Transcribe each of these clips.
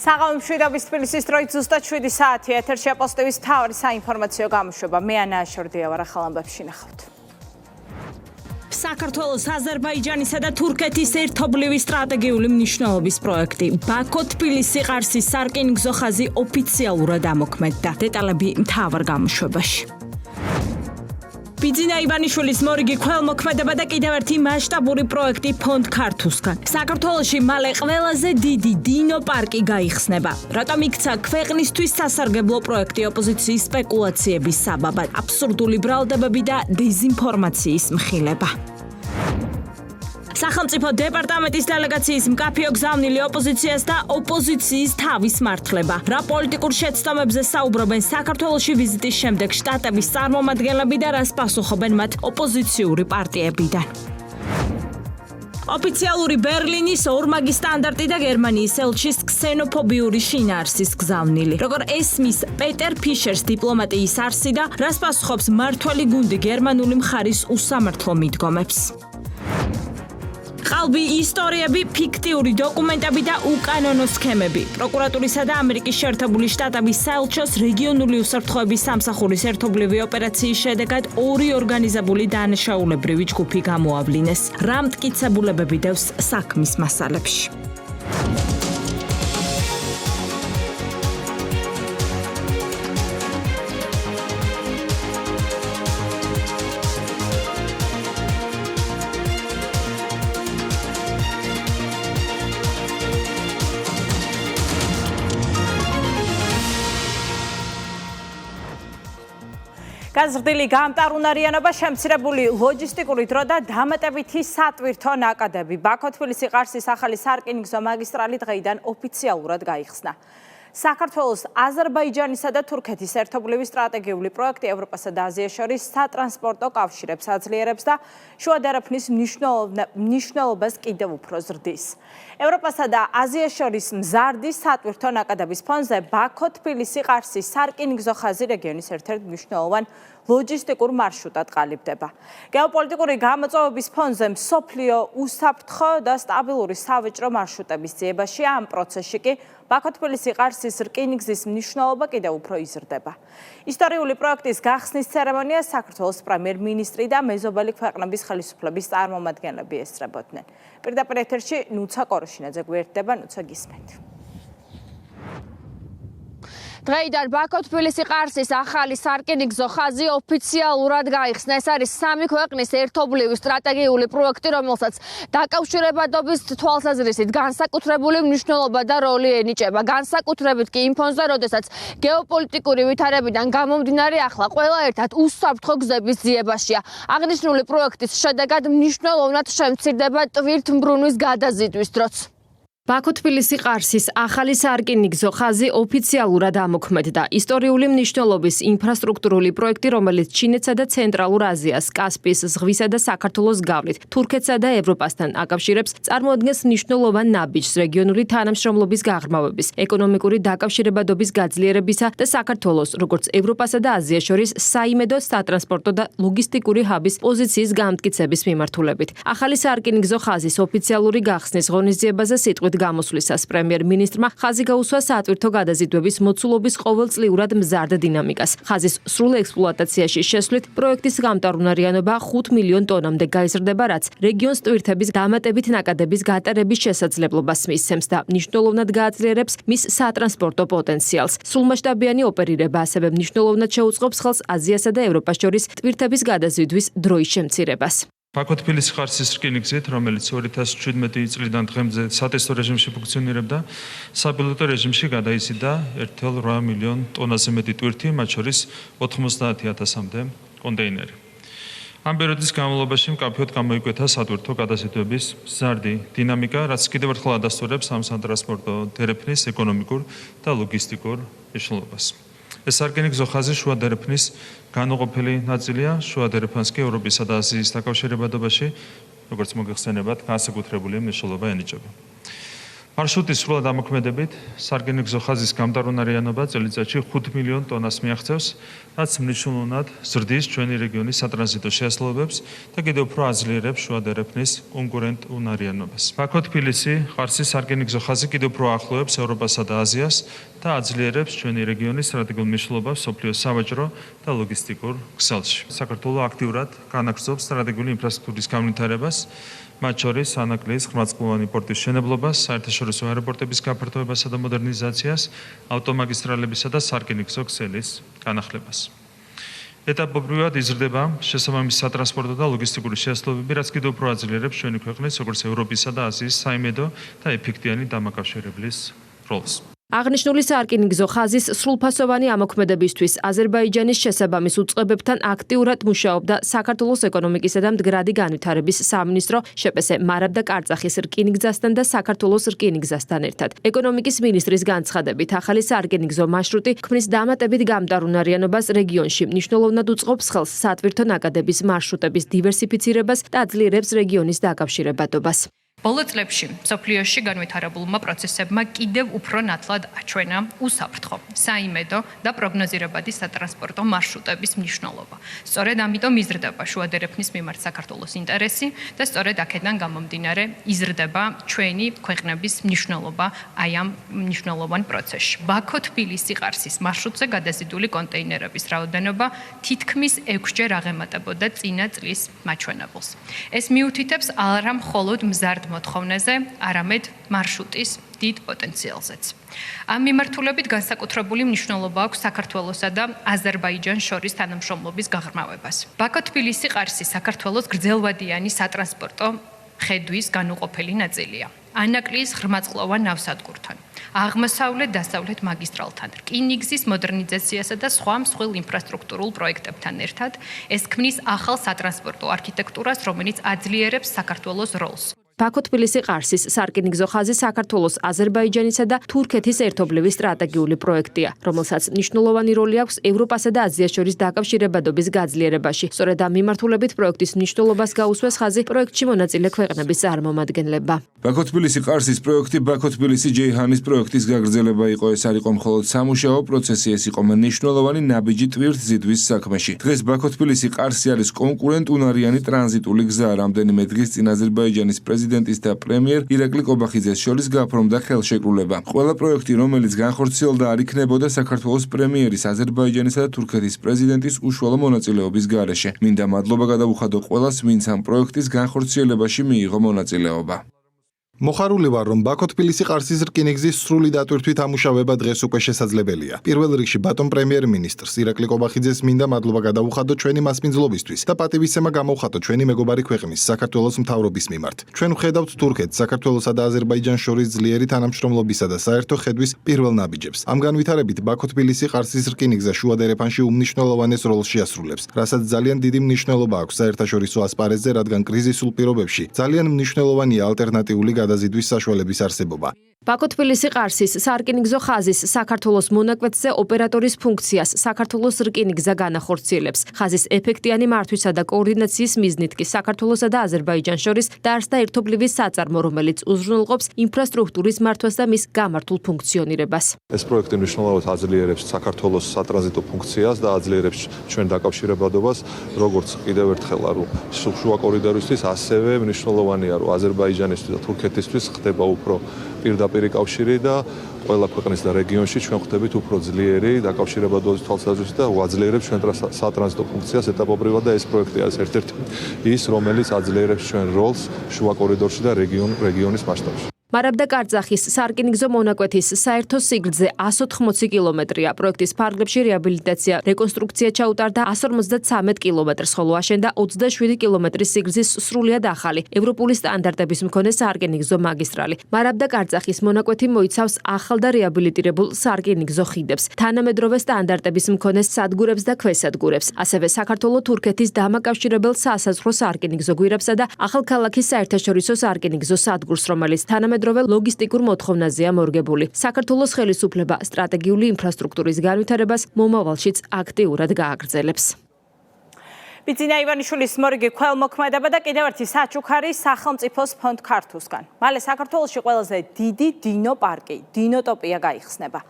საღამო მშვიდობის თბილისის დროით ზუსტად 7 საათი ეთერში აპოსტების მთავარი საინფორმაციო გამოშვება. მე ანა აშორდია ვარ, ახალ ამბებში ნახავთ. საქართველოს, აზერბაიჯანისა და თურქეთის ერთობლივი სტრატეგიული მნიშვნელობის პროექტი ბაქო-თბილისი-ყარსის სარკინიგზო ხაზი ოფიციალურად ამოქმედდა. დეტალები მთავარ გამოშვებაში. ბიძინა ივანიშვილის მორიგი ქველმოქმედება და კიდევ ერთი მასშტაბური პროექტი ფონდ ქართუსგან. საქართველოში მალე ყველაზე დიდი დინო პარკი გაიხსნება. რატომ იქცა ქვეყნისთვის სასარგებლო პროექტი ოპოზიციის სპეკულაციების საბაბად, აბსურდული ბრალდებები და დეზინფორმაციის მხილება. სახელმწიფო დეპარტამენტის დელეგაციის მკაფიო გზავნილი ოპოზიციას და ოპოზიციის თავის მართლება. რა პოლიტიკურ შეცდომებზე საუბრობენ საქართველოში ვიზიტის შემდეგ შტატების წარმომადგენლები და რას პასუხობენ მათ ოპოზიციური პარტიებიდან. ოფიციალური ბერლინის ორმაგი სტანდარტი და გერმანიის ელჩის ქსენოფობიური შინაარსის გზავნილი. როგორ ესმის პეტერ ფიშერს დიპლომატიის არსი და რას პასუხობს მართველი გუნდი გერმანული მხარის უსამართლო მიდგომებს. ყალბი ისტორიები, ფიქტიური დოკუმენტები და უკანონო სქემები. პროკურატურისა და ამერიკის შეერთებული შტატების საელჩოს რეგიონული უსაფრთხოების სამსახურის ერთობლივი ოპერაციის შედეგად 2 ორგანიზებული დანაშაულებრივი ჯგუფი გამოავლინეს. რა მტკიცებულებები დევს საქმის მასალებში. გაზრდილი გამტარუნარიანობა, შემცირებული ლოჯისტიკური დრო და დამატებითი სატვირთო ნაკადები. ბაქო-თბილისი-ყარსის ახალი სარკინიგზო მაგისტრალი დღეიდან ოფიციალურად გაიხსნა. საქართველოს, აზერბაიჯანისა და თურქეთის ერთობლივი სტრატეგიული პროექტი ევროპასა და აზიას შორის სატრანსპორტო კავშირებს აძლიერებს და შუა დერეფნის მნიშვნელობას კიდევ უფრო ზრდის. ევროპასა და აზიას შორის მზარდი სატვირთო ნაკადების ფონზე ბაქო-თბილისი-ყარსის სარკინიგზო ხაზი რეგიონის ერთ-ერთ მნიშვნელოვან ლოჯისტიკურ მარშრუტად ყალიბდება. გეოპოლიტიკური გამოწვევების ფონზე მსოფლიო უსაფრთხო და სტაბილური სავაჭრო მარშრუტების ძიებაში ამ პროცესში კი ბაქო-თბილისი-ყარსის რკინიგზის მნიშვნელობა კიდევ უფრო იზრდება. ისტორიული პროექტის გახსნის ცერემონიას საქართველოს პრემიერ-მინისტრი და მეზობელი ქვეყნების ხელისუფლების წარმომადგენლები ესწრებოდნენ. პირდაპირ ეთერში ნუცა კოროშინაძე გვერდება, ნუცა გისმენთ. დღეიდან ბაქო-თბილისი-ყარსის ახალი სარკინიგზო ხაზი ოფიციალურად გაიხსნა. ეს არის 3 ქვეყნის ერთობლივი სტრატეგიული პროექტი, რომელსაც დაკავშირებადობის თვალსაზრისით განსაკუთრებული მნიშვნელობა და როლი ენიჭება. განსაკუთრებით კი იმ ფონზე, როდესაც გეოპოლიტიკური ვითარებიდან გამომდინარე ახლა ყველა ერთად უსაფრთხო გზების ძიებაშია. აღნიშნული პროექტის შედეგად მნიშვნელოვნად შემცირდება ტვირთმბრუნვის გადაზიდვის დროც. ბაქო-თბილისი-ყარსის ახალი სარკინიგზო ხაზი ოფიციალურად ამოქმედდა. ისტორიული მნიშვნელობის ინფრასტრუქტურული პროექტი, რომელიც ჩინეთსა და ცენტრალურ აზიას, კასპიის ზღვისა და საქართველოს გავლით, თურქეთსა და ევროპასთან აკავშირებს, წარმოადგენს მნიშვნელოვან ნაბიჯს რეგიონული თანამშრომლობის გაღრმავების, ეკონომიკური დაკავშირებადობის გაძლიერებისა და საქართველოს, როგორც ევროპასა და აზიას შორის საიმედო სატრანსპორტო და ლოგისტიკური ჰაბის პოზიციის გამტკიცების მიმართულებით. ახალი სარკინიგზო ხაზის ოფიციალური გახსნის ღონისძიებაზე სიტყვით გამოსვლისას პრემიერ-მინისტრმა ხაზი გაუსვა სატვირთო გადაზიდვების მოცულობის ყოველწლიურად მზარდ დინამიკას. ხაზის სრულ ექსპლუატაციაში შესვლით პროექტის გამტარუნარიანობა 5 მილიონ ტონამდე გაიზრდება, რაც რეგიონს ტვირთების დამატებით ნაკადების გატარების შესაძლებლობას მისცემს და მნიშვნელოვნად გააძლიერებს მის სატრანსპორტო პოტენციალს. სრულმასშტაბიანი ოპერირება ასევე მნიშვნელოვნად შეუწყობს ხელს აზიასა და ევროპას შორის ტვირთების გადაზიდვის დროის შემცირებას. ბაქო-თბილისი-ყარსის რკინიგზით, რომელიც 2017 წლიდან დღემდე სატესტო რეჟიმში ფუნქციონირებდა, საპილოტო რეჟიმში გადაიზიდა 1,8 მილიონ ტონაზე მეტი ტვირთი, მათ შორის 90,000-მდე კონტეინერი. ამ პერიოდის განმავლობაში მკაფიოდ გამოიკვეთა სატვირთო გადაზიდვების მზარდი დინამიკა, რაც კიდევ ერთხელ ადასტურებს ამ სატრანსპორტო დერეფნის ეკონომიკურ და ლოგისტიკურ მნიშვნელობას. ეს სარკინიგზო ხაზი შუა დერეფნის განუყოფელი ნაწილია, შუა დერეფანს კი ევროპისა და აზიის დაკავშირებადობაში, როგორც მოგეხსენებათ, განსაკუთრებული მნიშვნელობა ენიჭება. მარშრუტის სრულად ამოქმედებით სარკინიგზო ხაზის გამტარუნარიანობა წელიწადში 5 მილიონ ტონას მიაღწევს, რაც მნიშვნელოვნად ზრდის ჩვენი რეგიონის სატრანზიტო შესაძლებლობებს და კიდევ უფრო აძლიერებს შუა დერეფნის კონკურენტუნარიანობას. ბაქო-თბილისი ყარსის სარკინიგზო ხაზი კიდევ უფრო ახლოვებს ევროპასა და აზიას და აძლიერებს ჩვენი რეგიონის სტრატეგიულ მნიშვნელობას მსოფლიოს სავაჭრო და ლოგისტიკურ ქსელში. საქართველო აქტიურად განაგრძობს სტრატეგიული ინფრასტრუქტურის განვითარებას, მათ შორის ანაკლიის ღრმაწყლოვანი პორტის მშენებლობას, საერთაშორისო აეროპორტების გაფართოებასა და მოდერნიზაციას, ავტომაგისტრალებისა და სარკინიგზო ქსელის განახლებას. ეტაპობრივად იზრდება შესაბამისი სატრანსპორტო და ლოგისტიკური შესაძლებლობები, რაც კიდევ უფრო აძლიერებს ჩვენი ქვეყნის, როგორც ევროპისა და აზიის საიმედო და ეფექტიანი დამაკავშირებლის როლს. აღნიშნული სარკინიგზო ხაზის სრულფასოვანი ამოქმედებისთვის აზერბაიჯანის შესაბამის უწყებებთან აქტიურად მუშაობდა საქართველოს ეკონომიკისა და მდგრადი განვითარების სამინისტრო შპს მარაბდა კარწახის რკინიგზასთან და საქართველოს რკინიგზასთან ერთად. ეკონომიკის მინისტრის განცხადებით, ახალი სარკინიგზო მარშრუტი ქმნის დამატებით გამტარუნარიანობას რეგიონში, მნიშვნელოვნად უწყობს ხელს სატვირთო ნაკადების მარშრუტების დივერსიფიცირებას და აძლიერებს რეგიონის დაკავშირებადობას. ბოლო წლებში მსოფლიოში განვითარებულმა პროცესებმა კიდევ უფრო ნათლად აჩვენა უსაფრთხო, საიმედო და პროგნოზირებადი სატრანსპორტო მარშრუტების მნიშვნელობა. სწორედ ამიტომ იზრდება შუა დერეფნის მიმართ საქართველოს ინტერესი და სწორედ აქედან გამომდინარე იზრდება ჩვენი ქვეყნების მნიშვნელობა აი ამ მნიშვნელოვან პროცესში. ბაქო-თბილისი ყარსის მარშრუტზე გადაზიდული კონტეინერების რაოდენობა თითქმის 6-ჯერ აღემატებოდა წინა წლის მაჩვენებელს. ეს მიუთითებს არა მხოლოდ მზარდ მოთხოვნაზე, არამედ მარშრუტის დიდ პოტენციალზეც. ამ მიმართულებით განსაკუთრებული მნიშვნელობა აქვს საქართველოსა და აზერბაიჯანს შორის თანამშრომლობის გაღრმავებას. ბაქო-თბილისი ყარსი საქართველოს გრძელვადიანი სატრანსპორტო ხედვის განუყოფელი ნაწილია. ანაკლიის ღრმაწყლოვან ნავსადგურთან, აღმოსავლეთ-დასავლეთ მაგისტრალთან, რკინიგზის მოდერნიზაციასა და სხვა მსხვილ ინფრასტრუქტურულ პროექტებთან ერთად ეს ქმნის ახალ სატრანსპორტო არქიტექტურას, რომელიც აძლიერებს საქართველოს როლს. ბაქო-თბილისი ყარსის სარკინიგზო ხაზი საქართველოს, აზერბაიჯანისა და თურქეთის ერთობლივი სტრატეგიული პროექტია, რომელსაც მნიშვნელოვანი როლი აქვს ევროპასა და აზიას შორის დაკავშირებადობის გაძლიერებაში. სწორედ ამ მიმართულებით პროექტის მნიშვნელობას გაუსვეს ხაზი პროექტში მონაწილე ქვეყნების წარმომადგენლებმა. ბაქო-თბილისი ყარსის პროექტი ბაქო-თბილისი-ჯეიჰანის პროექტის გაგრძელება იყო. ეს არ იყო მხოლოდ სამუშაო პროცესი, ეს იყო მნიშვნელოვანი ნაბიჯი ტვირთზიდვის საქმეში. დღეს ბაქო-თბილისი ყარსი არის კონკურენტუნარიანი ტრანზიტული გზა. რამდენიმე დღის წინ აზერბაიჯანის პრეზიდენტის და პრემიერ ირაკლი კობახიძეს შორის გაფორმდა ხელშეკრულება. ყველა პროექტი, რომელიც განხორციელდა, არ იქნებოდა საქართველოს პრემიერის, აზერბაიჯანისა და თურქეთის პრეზიდენტის უშუალო მონაწილეობის გარეშე. მინდა მადლობა გადავუხადო ყველას, ვინც ამ პროექტის განხორციელებაში მიიღო მონაწილეობა. მოხარული ვარ, რომ ბაქო-თბილისი ყარსის რკინიგზის სრული დატვირთვით ამუშავება დღეს უკვე შესაძლებელია. პირველ რიგში ბატონ პრემიერ-მინისტრს ირაკლი კობახიძეს მინდა მადლობა გადავუხადო ჩვენი მასპინძლობისთვის და პატივისცემა გამოვხატო ჩვენი მეგობარი ქვეყნის, საქართველოს მთავრობის მიმართ. ჩვენ ვხედავთ თურქეთს, საქართველოსა და აზერბაიჯანს შორის ძლიერი თანამშრომლობისა და საერთო ხედვის პირველ ნაბიჯებს. ამ განვითარებით ბაქო-თბილისი ყარსის რკინიგზა შუა დერეფანში უმნიშვნელოვანეს როლს შეასრულებს, რასაც ძალიან დიდი მნიშვნელობა აქვს საერთაშორისო ასპარეზზე, რადგან კრიზისულ პირობებში ძალიან მნიშვნელოვანია ალტერნატიული გადაზიდვის საშუალების არსებობა. ბაქო-თბილისი ყარსის სარკინიგზო ხაზის საქართველოს მონაკვეთზე ოპერატორის ფუნქციას საქართველოს რკინიგზა განახორციელებს. ხაზის ეფექტიანი მართვისა და კოორდინაციის მიზნით კი საქართველოსა და აზერბაიჯანს შორის დაარსდა ერთობლივი საწარმო, რომელიც უზრუნველყოფს ინფრასტრუქტურის მართვას და მის გამართულ ფუნქციონირებას. ეს პროექტი მნიშვნელოვნად აძლიერებს საქართველოს სატრანზიტო ფუნქციას და აძლიერებს ჩვენ დაკავშირებადობას, როგორც კიდევ ერთხელ არო შუა კორიდორისთვის, ასევე მნიშვნელოვანია, რომ აზერბაიჯანისთვის და თურქეთისთვის ხდება უფრო პირდაპირი კავშირი და ყველა ქვეყნის და რეგიონში ჩვენ ხვდებით უფრო ძლიერი დაკავშირებადობის თვალსაზრისით და აძლიერებს ჩვენ სატრანზიტო ფუნქციას ეტაპობრივად და ეს პროექტი არის ერთ-ერთი ის, რომელიც აძლიერებს ჩვენ როლს შუა კორიდორში და რეგიონის მასშტაბში. მარაბდა კარწახის სარკინიგზო მონაკვეთის საერთო სიგრძე 180 კილომეტრია. პროექტის ფარგლებში რეაბილიტაცია, რეკონსტრუქცია ჩაუტარდა 153 კილომეტრს, ხოლო აშენდა 27 კილომეტრის სიგრძის სრულიად ახალი ევროპული სტანდარტების მქონე სარკინიგზო მაგისტრალი. მარაბდა კარწახის მონაკვეთი მოიცავს ახალ და რეაბილიტირებულ სარკინიგზო ხიდებს, თანამედროვე სტანდარტების მქონე სადგურებს და ქვესადგურებს, ასევე საქართველო-თურქეთის დამაკავშირებელ სასაზღვრო სარკინიგზო გვირაბსა და ახალქალაქის საერთაშორისო სარკინიგზო სადგურს, რომელიც თანამედროვე ლოგისტიკურ მოთხოვნაზეა მორგებული. საქართველოს ხელისუფლება სტრატეგიული ინფრასტრუქტურის განვითარებას მომავალშიც აქტიურად გააგრძელებს. ბიძინა ივანიშვილის მორიგი ქველმოქმედება და კიდევ ერთი საჩუქარი სახელმწიფოს ფონდ ქართლისგან. მალე საქართველოში ყველაზე დიდი დინო პარკი, დინოტოპია გაიხსნება.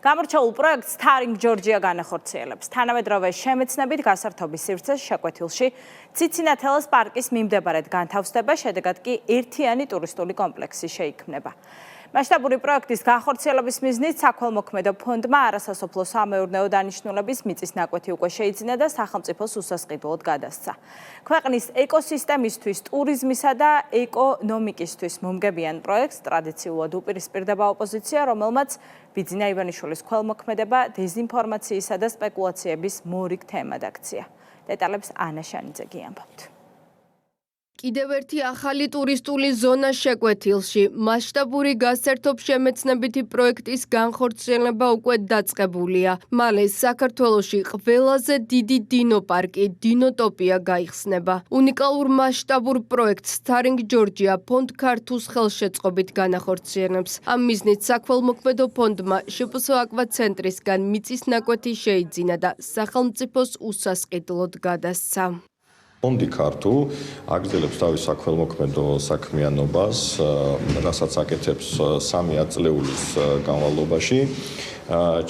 გამორჩეულ პროექტს თარინგ ჯორჯია განახორციელებს. თანამედროვე შემეცნებით გასართობის სივრცეს შეკვეთილში ციცინათელას პარკის მიმდებარედ განთავსდება, შედეგად კი ერთიანი ტურისტული კომპლექსი შეიქმნება. მასშტაბური პროექტის განხორციელების მიზნით საქველმოქმედო ფონდმა არასასოფლო სამეურნეო დანიშნულების მიწის ნაკვეთი უკვე შეიძინა და სახელმწიფოს უსასყიდლოდ გადასცა. ქვეყნის ეკოსისტემისთვის, ტურიზმისა და ეკონომიკისთვის მომგებიან პროექტს ტრადიციულად უპირისპირდება ოპოზიცია, რომელმაც ბიძინა ივანიშვილის ქველმოქმედება დეზინფორმაციისა და სპეკულაციების მორიგ თემად აქცია. დეტალებს ანა შანიძე გიამბობთ. კიდევ ერთი ახალი ტურისტული ზონა შეკვეთილში. მასშტაბური გასართობ-შემეცნებითი პროექტის განხორციელება უკვე დაწყებულია. მალე საქართველოში ყველაზე დიდი დინოპარკი, დინოტოპია გაიხსნება. უნიკალურ მასშტაბურ პროექტს თარინგ ჯორჯია ფონდ ქართუს ხელშეწყობით განახორციელებს. ამ მიზნით საქველმოქმედო ფონდმა შპსო აკვაცენტრისგან მიწის ნაკვეთი შეიძინა და სახელმწიფოს უსასყიდლოდ გადასცა. ფონდი ქართუ აგრძელებს თავის საქველმოქმედო საქმიანობას, რასაც აკეთებს 3 ათწლეულის განმავლობაში.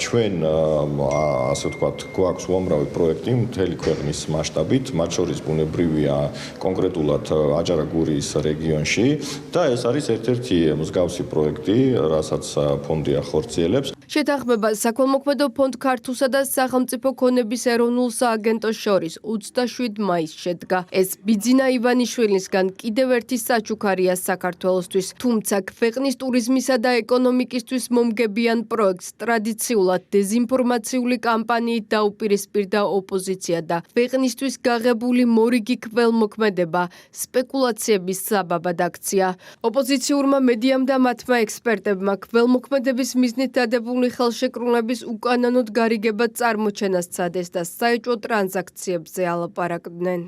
ჩვენ ასე ვთქვათ, გვაქვს უამრავი პროექტი მთელი ქვეყნის მასშტაბით, მათ შორის ბუნებრივია კონკრეტულად აჯარა-გურიის რეგიონში და ეს არის ერთ-ერთი მსგავსი პროექტი, რასაც ფონდი ახორციელებს. შეთანხმება საქველმოქმედო ფონდ ქართუსა და სახელმწიფო ქონების ეროვნულ სააგენტოს შორის 27 მაისს შედგა. ეს ბიძინა ივანიშვილისგან კიდევ ერთი საჩუქარია საქართველოსთვის, თუმცა ქვეყნის ტურიზმისა და ეკონომიკისთვის მომგებიან პროექტს ტრადიციულად დეზინფორმაციული კამპანიით დაუპირისპირდა ოპოზიცია და ქვეყნისთვის გაღებული მორიგი ქველმოქმედება სპეკულაციების საბაბად აქცია. ოპოზიციურმა მედიამ და მათმა ექსპერტებმა ქველმოქმედების მიზნით დადებული ხელშეკრულების უკანონოდ გარიგება წარმოჩენას ცადეს და საეჭვო ტრანზაქციებზე ალაპარაკდნენ.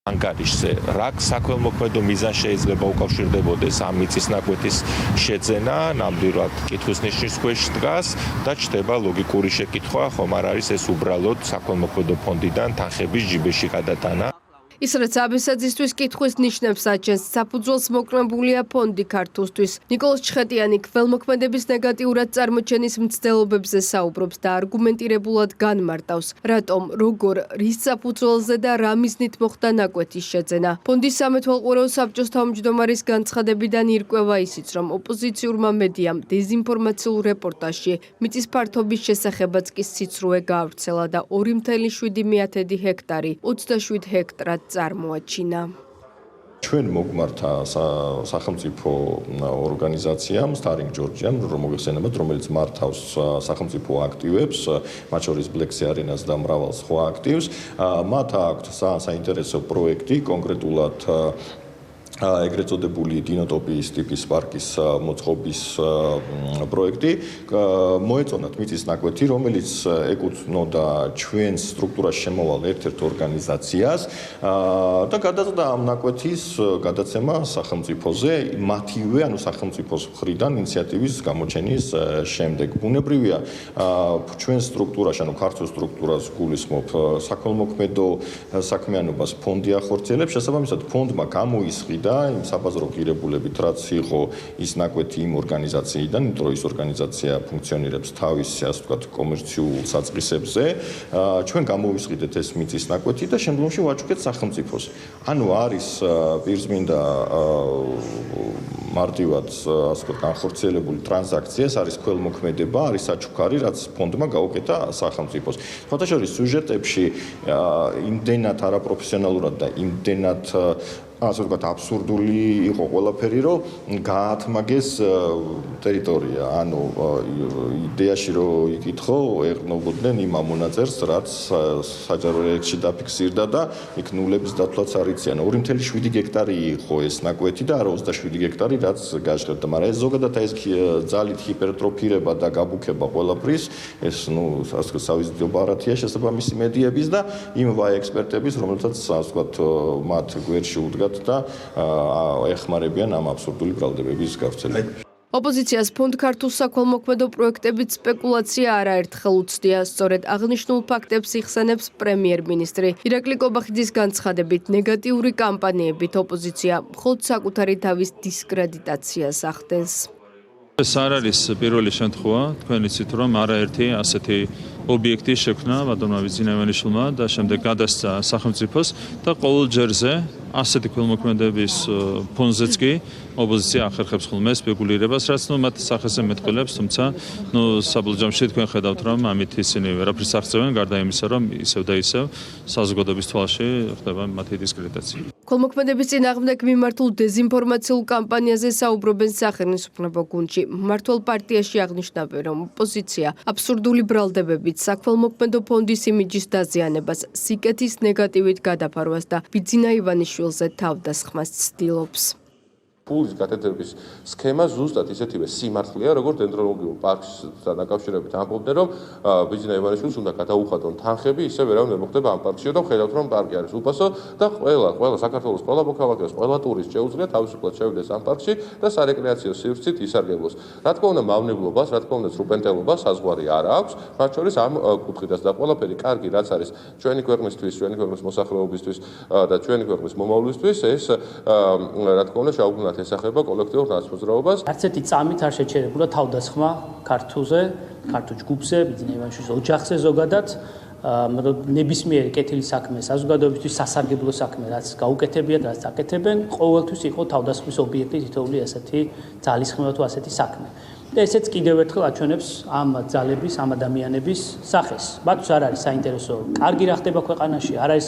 ანგარიშზე რა საქველმოქმედო მიზანი შეიძლება უკავშირდებოდეს ამ მიწის ნაკვეთის შეძენა, ნამდვილად კითხვის ნიშნის ქვეშ დგას და ჩდება ლოგიკური შეკითხვა, ხომ არ არის ეს უბრალოდ საქველმოქმედო ფონდიდან თანხების ჯიბეში გადატანა. ის რაც აბესაძისთვის კითხვის ნიშნებს აჩენს, საფუძველს მოკრებულია ფონდი ქართუსთვის. ნიკოლოზ ჩხეტიანი ქველმოქმედების ნეგატიურად წარმოჩენის მცდელობებზე საუბრობს და არგუმენტირებულად განმარტავს, რატომ, როგორ, რის საფუძველზე და რა მიზნით მოხდა ნაკვეთის შეძენა. ფონდის სამეთვალყურეო საბჭოს თავმჯდომარის განცხადებიდან ირკვევა ისიც, რომ ოპოზიციურმა მედიამ დეზინფორმაციულ რეპორტაჟში მიწის ფართობის შესახებაც კი სიცრუე გაავრცელა და 2,7 ჰექტარი 27 ჰექტრად წარმოაჩინა. ჩვენ მოგმართა სახელმწიფო ორგანიზაციამ თარინგ ჯორჯიამ, რომელიც მართავს სახელმწიფო აქტივებს, მათ შორის Black-Sea Arena-ს და მრავალ სხვა აქტივს. მათ აქვთ საინტერესო პროექტი, კონკრეტულად ეგრეთ წოდებული დინოტოპიის ტიპის პარკის მოწყობის პროექტი. მოეწონათ მიწის ნაკვეთი, რომელიც ეკუთვნოდა ჩვენს სტრუქტურაში შემოვალ ერთ-ერთ ორგანიზაციას და გადაწყდა ამ ნაკვეთის გადაცემა სახელმწიფოზე, მათივე, ანუ სახელმწიფოს მხრიდან ინიციატივის გამოჩენის შემდეგ. ბუნებრივია, ჩვენს სტრუქტურაში, ანუ ქართულ სტრუქტურას გულისხმობ საქველმოქმედო საქმიანობას ფონდი ახორციელებს, შესაბამისად ფონდმა გამოისყიდა იმ საბაზრო ღირებულებით, რაც იყო ის ნაკვეთი იმ ორგანიზაციიდან, იმიტომ რომ ის ორგანიზაცია ფუნქციონირებს თავის, ასე ვთქვათ, კომერციულ საწყისებზე. ჩვენ გამოვისყიდეთ ეს მიწის ნაკვეთი და შემდგომში ვაჩუქეთ სახელმწიფოს. ანუ არის პირწმინდა მარტივად, ასე ვთქვათ, განხორციელებული ტრანზაქცია, ეს არის ქველმოქმედება, არის საჩუქარი, რაც ფონდმა გაუკეთა სახელმწიფოს. სხვათა შორის სიუჟეტებში იმდენად არაპროფესიონალურად და იმდენად ასე ვთქვათ, აბსურდული იყო ყველაფერი, რომ გაათმაგეს ტერიტორია. ანუ იდეაში რომ იკითხო, ეყნობოდნენ იმ ამონაწერს, რაც საჯარო რეესტრში დაფიქსირდა და იქ ნულების დათვლაც არ იციან. 2,7 ჰექტარი იყო ეს ნაკვეთი და არა 27 ჰექტარი, რაც გაჟღერდა. მაგრამ ეს ზოგადად ეს ძალით ჰიპერტროფირება და გაბუქება ყველაფრის, ეს ასე ვთქვათ, სავიზიტო ბარათია შესაბამისი მედიების და იმ ექსპერტების, რომელთაც ასე ვთქვათ, მათ გვერდში უდგათ და ეხმარებიან ამ აბსურდული ბრალდებების გავრცელებას. ოპოზიციას ფონდ ქართულ საქველმოქმედო პროექტებით სპეკულაცია არაერთხელ უცდია. სწორედ აღნიშნულ ფაქტებს იხსენებს პრემიერ-მინისტრი. ირაკლი კობახიძის განცხადებით, ნეგატიური კამპანიებით ოპოზიცია მხოლოდ საკუთარი თავის დისკრედიტაციას ახდენს. ეს არ არის პირველი შემთხვევა, თქვენ იცით რომ არაერთი ასეთი ობიექტი შექმნა ბატონმა ბიძინაევანიშვილმა და შემდეგ გადასცა სახელმწიფოს და ყოველ ჯერზე ასეთი ქველმოქმედების ფონზეც კი ოპოზიცია ახერხებს ხოლმე სპეკულირებას, რაც მათ სახეზე მეტყველებს, თუმცა საბოლოო ჯამში თქვენ ხედავთ რომ ამით ისინი ვერაფერს აღწევენ, გარდა იმისა რომ ისევ და ისევ საზოგადოების თვალში ხდება მათი დისკრედიტაცია. ქველმოქმედების წინააღმდეგ მიმართულ დეზინფორმაციულ კამპანიაზე საუბრობენ სახელმწიფო გუნდში. მმართველ პარტიაში აღნიშნავენ, რომ ოპოზიცია აბსურდული ბრალდებებით საქველმოქმედო ფონდის იმიჯის დაზიანებას, სიკეთის ნეგატივით გადაფარვას და ბიძინა ივანიშვილზე თავდასხმას ცდილობს. ფულის გატაცების სქემა ზუსტად ისეთივე სიმართლეა, როგორც დენდროლოგიურ პარკთან დაკავშირებით ამბობდნენ, რომ ბიძინა ივანიშვილს უნდა გადაუხადონ თანხები, ისე ვერავინ ვერ მოხდება ამ პარკში და ხედავთ, რომ პარკი არის უფასო და ყველა საქართველოს ყველა მოქალაქეს, ყველა ტურისტს შეუძლია თავისუფლად შევიდეს ამ პარკში და სარეკრეაციო სივრცით ისარგებლოს. რა თქმა უნდა, მავნებლობას, რა თქმა უნდა, სრუპენტელობას საზღვარი არ აქვს, მათ შორის ამ კუთხითაც და ყველაფერი კარგი, რაც არის ჩვენი ქვეყნისთვის, ჩვენი ქვეყნის მოსახლეობისთვის და ჩვენი ქვეყნის მომავლისთვის, ეს რა თქმა უნდა, შეუგნათ ესახება კოლექტიურ ნაცმოძრაობას. არც ერთი წამით არ შეჩერებულა თავდასხმა ქართულზე, ქართულ ჯგუფზე, ბიძინა ივანიშვილის ოჯახზე ზოგადად. ნებისმიერი კეთილი საქმე საზოგადოებისთვის სასარგებლო საქმე, რაც გაუკეთებიათ, რაც აკეთებენ, ყოველთვის იყო თავდასხმის ობიექტი თითოეული ასეთი ძალისხმევა თუ ასეთი საქმე. და ესეც კიდევ ერთხელ აჩვენებს ამ ძალების, ამ ადამიანების სახეს. მათთვის არ არის საინტერესო, კარგი რა ხდება ქვეყანაში, არ არის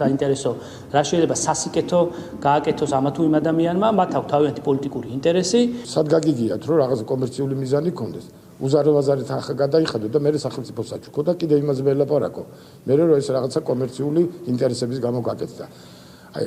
საინტერესო, რა შეიძლება სასიკეთო გააკეთოს ამა თუ იმ ადამიანმა, მათ აქვს თავიანთი პოლიტიკური ინტერესი. სად გაგიგიათ, რომ რაღაც კომერციული მიზანი გქონდეს. უზარმაზარი თანხა გადაიხადო და მე სახელმწიფო საჩუქო და კიდევ იმაზე ვერ ლაპარაკო. მე რომ ეს რაღაცა კომერციული ინტერესების გამო გაკეთდა. აი,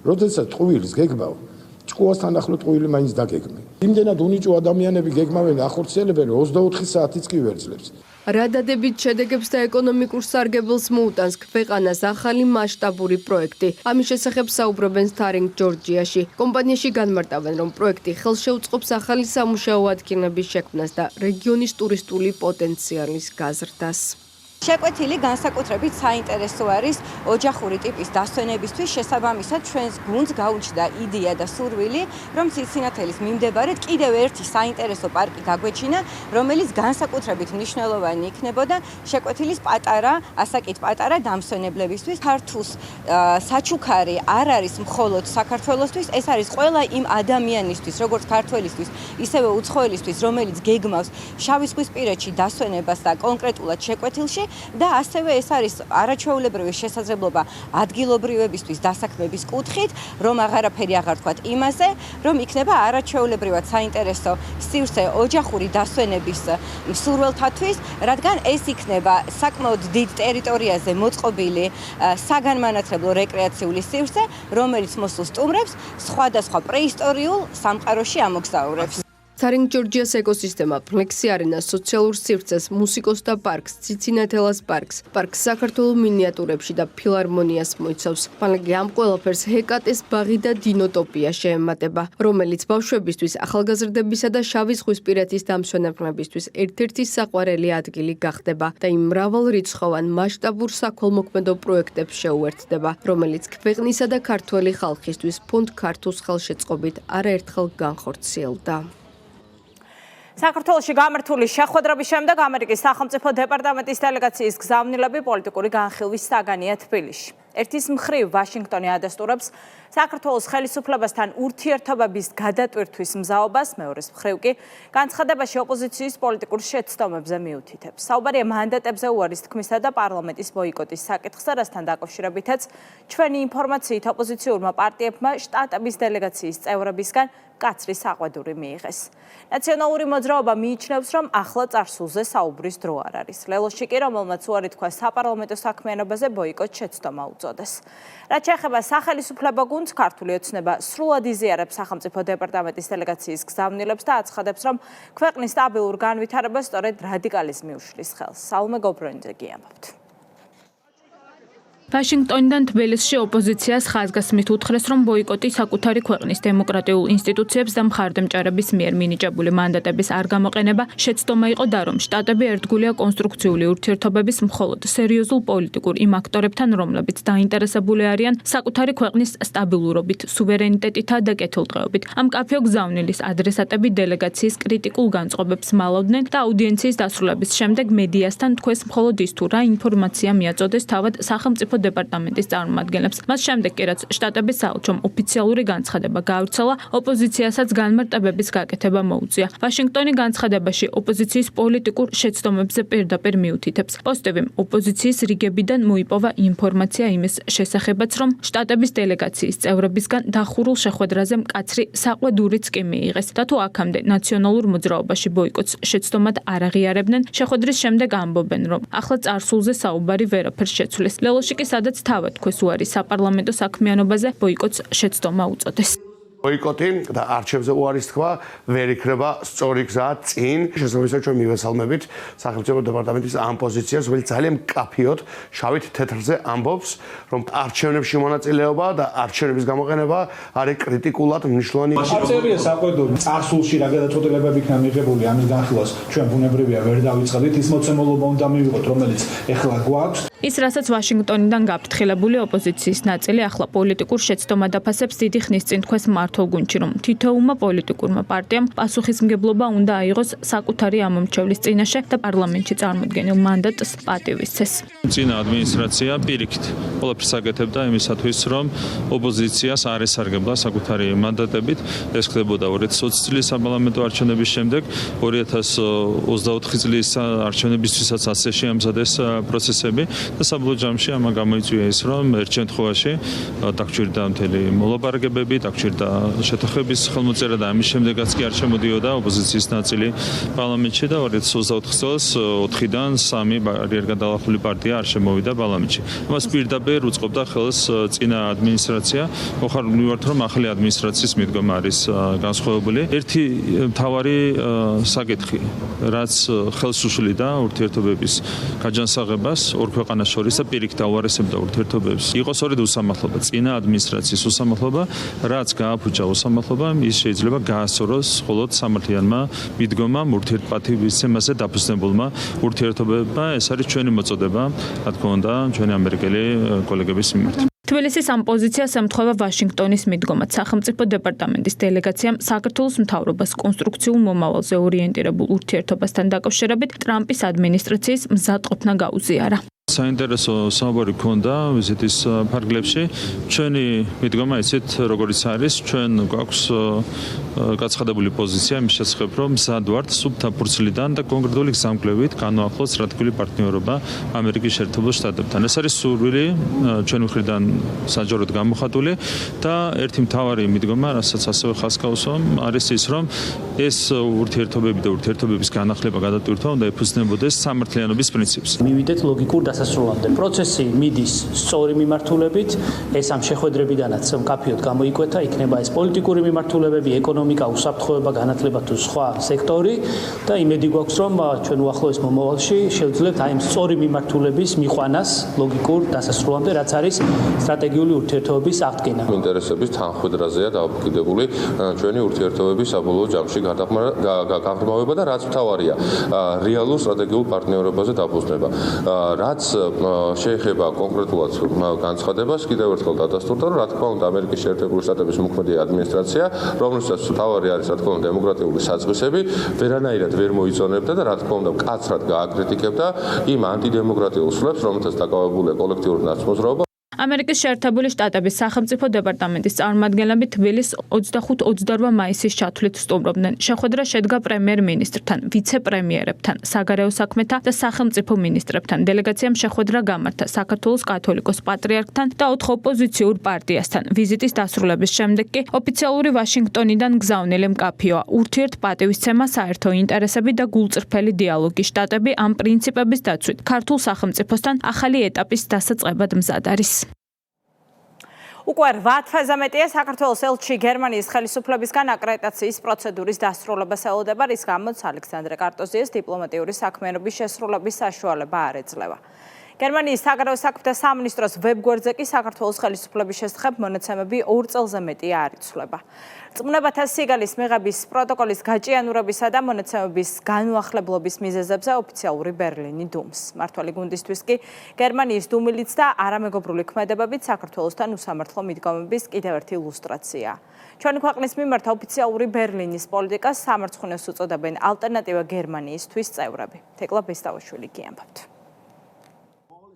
როდესაც ტყუილს გეგმავ, ჭკუასთან ახლო ტყუილი მაინც დაგეგმე. იმდენად უნიჭო ადამიანები გეგმავენ ახორციელებენ 24 საათიც კი ვერძლებს. რა დადებით შედეგებს და ეკონომიკურ სარგებელს მოუტანს ქვეყანას ახალი მასშტაბური პროექტი. ამის შესახებ საუბრობენ Starring Georgia-ში. კომპანიაში განმარტავენ, რომ პროექტი ხელშეუწყობს ახალი სამუშაო ადგილების შექმნას და რეგიონის ტურისტული პოტენციალის გაზრდას. შეკვეთილი განსაკუთრებით საინტერესო არის ოჯახური ტიპის დასვენებისთვის. შესაბამისად, ჩვენს გუნდს გაუჩნდა იდეა და სურვილი, რომ ციცინათელის მიმდებარედ კიდევ ერთი საინტერესო პარკი გაგვეჩინა, რომელიც განსაკუთრებით მნიშვნელოვანი იქნებოდა შეკვეთილის ასაკით პატარა დამსვენებლებისთვის. ქართულს საჩუქარი არ არის მხოლოდ საქართველოსთვის, ეს არის ყველა იმ ადამიანისთვის, როგორც ქართველისთვის, ისევე უცხოელისთვის, რომელიც გეგმავს შავი ზღვისპირეთში დასვენებას და კონკრეტულად შეკვეთილში. და ასევე ეს არის არაჩვეულებრივი შესაძლებლობა ადგილობრივებისთვის დასაქმების კუთხით, რომ აღარაფერი აღარ თქვათ იმაზე, რომ იქნება არაჩვეულებრივად საინტერესო სივრცე ოჯახური დასვენების მსურველთათვის, რადგან ეს იქნება საკმაოდ დიდ ტერიტორიაზე მოწყობილი საგანმანათლებლო რეკრეაციული სივრცე, რომელიც მოსულ სტუმრებს სხვადასხვა პრეისტორიულ სამყაროში ამოგზაურებს. Starring Georgia-ს ეკოსისტემა, ფლექსი არენა, სოციალურ სივრცეს, მუსიკოსთა პარკს, ციცინათელას პარკს, პარკს საქართველოს მინიატურებში და ფილარმონიას მოიცავს. პანგი ამ ყველაფერს ჰეკატეს ბაღი და დინოტოპია შეემატება, რომელიც ბავშვებისთვის, ახალგაზრდებისა და შავი ზღვისპირეთის დამსვენებლებისთვის ერთ-ერთი საყვარელი ადგილი გახდება და იმ მრავალრიცხოვან მასშტაბურ საქველმოქმედო პროექტებს შეუერთდება, რომელიც ქვეყნისა და ქართველი ხალხისთვის ფონდ ქართულს ხელშეწყობით არაერთხელ განხორციელდა. საქართველოში გამართული შეხვედრების შემდეგ ამერიკის სახელმწიფო დეპარტამენტის დელეგაციის გზავნილები პოლიტიკური განხილვის საგანია თბილისში. ერთის მხრივ ვაშინგტონი ადასტურებს საქართველოს ხელისუფლებასთან ურთიერთობების გადატვირთვის მზაობას, მეორეს მხრივ კი განცხადებაში ოპოზიციის პოლიტიკურ შეცდომებზე მიუთითებს. საუბარია მანდატებზე უარის თქმისა და პარლამენტის ბოიკოტის საკითხზე, რასთან დაკავშირებითაც ჩვენი ინფორმაციით ოპოზიციურმა პარტიებმა შტატების დელეგაციის წევრებისგან კაცრი საყვედური მიიღეს. ნაციონალური მოძრაობა მიიჩნევს, რომ ახლა წარსულზე საუბრის დრო არ არის. ლელოში კი, რომელმაც უარი თქვა საპარლამენტო საქმიანობაზე ბოიკოტ შეცდომა უწოდეს. რაც შეეხება სახელისუფლებო გუნდს, ქართული ოცნება სრულად იზიარებს სახელმწიფო დეპარტამენტის დელეგაციის გზავნილებს და აცხადებს, რომ ქვეყნის სტაბილურ განვითარებას სწორედ რადიკალიზმი უშლის ხელს. საუმე გობრონიძე კი ამბობთ. ვაშინგტონიდან თბილისში ოპოზიციას ხაზგასმით უთხრეს, რომ ბოიკოტი საკუთარი ქვეყნის დემოკრატიულ ინსტიტუციებს და მხარდამჭერების მიერ მინიჭებული მანდატების არ გამოყენება შეცდომა იყო და რომ შტატები ერთგულია კონსტრუქციული ურთიერთობების მხოლოდ სერიოზულ პოლიტიკურ იმ აქტორებთან, რომლებიც დაინტერესებული არიან საკუთარი ქვეყნის სტაბილურობით, სუვერენიტეტითა და კეთილდღეობით. ამ კაფეო გზავნილის ადრესატები დელეგაციის კრიტიკულ განწყობებს მალავდნენ და აუდიენციის დასრულების შემდეგ მედიასთან თქვეს მხოლოდ ის თუ რა ინფორმაცია მიაწოდეს თავად სახელმწიფო დეპარტამენტის წარმომადგენლებს. მას შემდეგ კი რაც შტატების საელჩომ ოფიციალური განცხადება გაავრცელა, ოპოზიციასაც განმარტებების გაკეთება მოუწია. ვაშინგტონი განცხადებაში ოპოზიციის პოლიტიკურ შეცდომებზე პირდაპირ მიუთითებს. პოსტივიმ ოპოზიციის რიგებიდან მოიპოვა ინფორმაცია იმის შესახებაც, რომ შტატების დელეგაციის წევრებისგან დახურულ შეხვედრაზე მკაცრი საყვედურიც კი მიიღეს და თუ აქამდე ნაციონალურ მოძრაობაში ბოიკოტს შეცდომად არ აღიარებდნენ, შეხვედრის შემდეგ ამბობენ, რომ ახლა წარსულზე საუბარი ვერაფერს შეცვლის. ლელოში კი სადაც თავად თქვეს უარი საპარლამენტო საქმიანობაზე, ბოიკოტს შეცდომა უწოდეს. ბოიკოტი და არჩევზე უარის თქვა ვერ იქნება სწორი გზა წინ. შესაბამისად ჩვენ მივესალმებით სახელმწიფო დეპარტამენტის ამ პოზიციას, რომელიც ძალიან მკაფიოდ შავით თეთრზე ამბობს, რომ არჩევნებში მონაწილეობა და არჩევნების გამოყენება არის კრიტიკულად მნიშვნელოვანი. აწერია საყვედური წარსულში რა გადაწყვეტილებები იქნა მიღებული ამის განხილვას ჩვენ ბუნებრივია ვერ დავიწყებდით ის მოცემულობა უნდა მივიღოთ, რომელიც ეხლა გვაქვს. ის რასაც ვაშინგტონიდან გაფრთხილებული ოპოზიციის ნაწილი ახლა პოლიტიკურ შეცდომად აფასებს დიდი ხნის წინ თქვეს მართულ გუნდში, რომ თითოეულმა პოლიტიკურმა პარტიამ პასუხისმგებლობა უნდა აიღოს საკუთარი ამომრჩევლის წინაშე და პარლამენტში წარმოდგენილ მანდატს პატივისცეს. წინა ადმინისტრაცია პირიქით ყველაფერს აკეთებდა იმისათვის, რომ ოპოზიციას არ ესარგებლა საკუთარი მანდატებით. ეს ხდებოდა 2020 წლის საპარლამენტო არჩევნების შემდეგ, 2024 წლის არჩევნებისთვისაც ასე შეამზადეს პროცესები. და საბოლოო ჯამში ამან გამოიწვია ის, რომ ერთ შემთხვევაში დაგჭირდა მთელი მოლაპარაკებები, დაგჭირდა შეთანხმების ხელმოწერა და ამის შემდეგაც კი არ შემოდიოდა ოპოზიციის ნაწილი პარლამენტში და 2024 წელს 4-დან 3 ბარიერ გადალახული პარტია არ შემოვიდა პარლამენტში. ამას პირდაპირ უწყობდა ხელს წინა ადმინისტრაცია. მოხარული რომ ახალი ადმინისტრაციის მიდგომა არის განსხვავებული. ერთი მთავარი საკითხი, რაც ხელს უშლიდა ურთიერთობების გაჯანსაღებას ორ ქვეყანას შორის და პირიქით აუარესებდა ურთიერთობებს. იყო სწორედ უსამართლობა, წინა ადმინისტრაციის უსამართლობა, რაც გააფუჭა უსამართლობამ, ის შეიძლება გაასწოროს მხოლოდ სამართლიანმა მიდგომამ, ურთიერთპატივისცემაზე დაფუძნებულმა ურთიერთობებმა. ეს არის ჩვენი მოწოდება, რა თქმა უნდა, ჩვენი ამერიკელი კოლეგების მიმართ. თბილისის ამ პოზიციას ემთხვევა ვაშინგტონის მიდგომაც. სახელმწიფო დეპარტამენტის დელეგაციამ საქართველოს მთავრობას კონსტრუქციულ მომავალზე ორიენტირებულ ურთიერთობასთან დაკავშირებით ტრამპის ადმინისტრაციის მზადყოფნა გაუზიარა. საინტერესო საუბარი ქონდა ვიზიტის ფარგლებში. ჩვენი მიდგომა ისეთ როგორიც არის, ჩვენ გვაქვს გაცხადებული პოზიცია იმის შესახებ, რომ მზად ვართ სუფთა ფურცლიდან და კონკრეტული გზამკვლევით განვახლოს სტრატეგიული პარტნიორობა ამერიკის შეერთებულ შტატებთან. ეს არის სურვილი ჩვენი მხრიდან საჯაროდ გამოხატული და ერთი მთავარი მიდგომა, რასაც ასევე ხაზს გავუსვამ, არის ის, რომ ეს ურთიერთობები და ურთიერთობების განახლება გადატვირთვა უნდა ეფუძნებოდეს სამართლიანობის პრინციპს. მივიდეთ ლოგიკურ დასასრულამდე. პროცესი მიდის სწორი მიმართულებით, ეს ამ შეხვედრებიდანაც მკაფიოდ გამოიკვეთა, იქნება ეს პოლიტიკური მიმართულებები, ეკონომიკა, უსაფრთხოება, განათლება თუ სხვა სექტორი და იმედი გვაქვს, რომ ჩვენ უახლოეს მომავალში შევძლებთ აი ამ სწორი მიმართულების მიყვანას ლოგიკურ დასასრულამდე, რაც არის სტრატეგიული ურთიერთობების აღდგენა. ინტერესების თანხმედრაზეა დამოკიდებული ჩვენი ურთიერთობების საბოლოო ჯამში გაღრმავება და რაც მთავარია, რეალურ სტრატეგიულ პარტნიორობაზე დაფუძნება. რაც შეეხება კონკრეტულად განცხადებას, კიდევ ერთხელ დადასტურდა, რომ რა თქმა უნდა ამერიკის შეერთებული შტატების მოქმედი ადმინისტრაცია, რომელსაც მთავარი არის რა თქმა უნდა დემოკრატიული საწყისები, ვერანაირად ვერ მოიწონებდა და რა თქმა უნდა მკაცრად გააკრიტიკებდა იმ ანტიდემოკრატიულ სვლებს, რომელთაც დაკავებულია კოლექტიური ნაცმოძრაობა. ამერიკის შეერთებული შტატების სახელმწიფო დეპარტამენტის წარმომადგენლები თბილისს 25-28 მაისის ჩათვლით სტუმრობდნენ. შეხვედრა შედგა პრემიერ-მინისტრთან, ვიცე-პრემიერებთან, საგარეო საქმეთა და სახელმწიფო მინისტრებთან. დელეგაციამ შეხვედრა გამართა საქართველოს კათოლიკოს პატრიარქთან და 4 ოპოზიციურ პარტიასთან. ვიზიტის დასრულების შემდეგ კი ოფიციალური ვაშინგტონიდან გზავნილი მკაფიოა. ურთიერთპატივისცემა, საერთო ინტერესები და გულწრფელი დიალოგი. შტატები ამ პრინციპების დაცვით ქართულ სახელმწიფოსთან ახალი ეტაპის დასაწყებად მზად არის. უკვე 8 თვეზე მეტია საქართველოს ელჩი გერმანიის ხელისუფლებისგან აკრედიტაციის პროცედურის დასრულებას ელოდება, რის გამოც ალექსანდრე კარტოზიას დიპლომატიური საქმიანობის შესრულების საშუალება არ ეძლევა. გერმანიის საგარეო საქმეთა სამინისტროს ვებგვერდზე კი საქართველოს ხელისუფლების შესახებ მონაცემები 2 წელზე მეტია არ იცვლება. რწმუნებათა სიგალის მიღების პროტოკოლის გაჭიანურებისა და მონაცემების განუახლებლობის მიზეზებზე ოფიციალური ბერლინი დუმს. მართველი გუნდისთვის კი გერმანიის დუმილიც და არამეგობრული ქმედებებით საქართველოსთან უსამართლო მიდგომების კიდევ ერთი ილუსტრაციაა. ჩვენი ქვეყნის მიმართ ოფიციალური ბერლინის პოლიტიკას სამარცხვინოს უწოდებენ ალტერნატივა გერმანიისთვის წევრები. თეკლა ბესტავაშვილი გიამბობთ.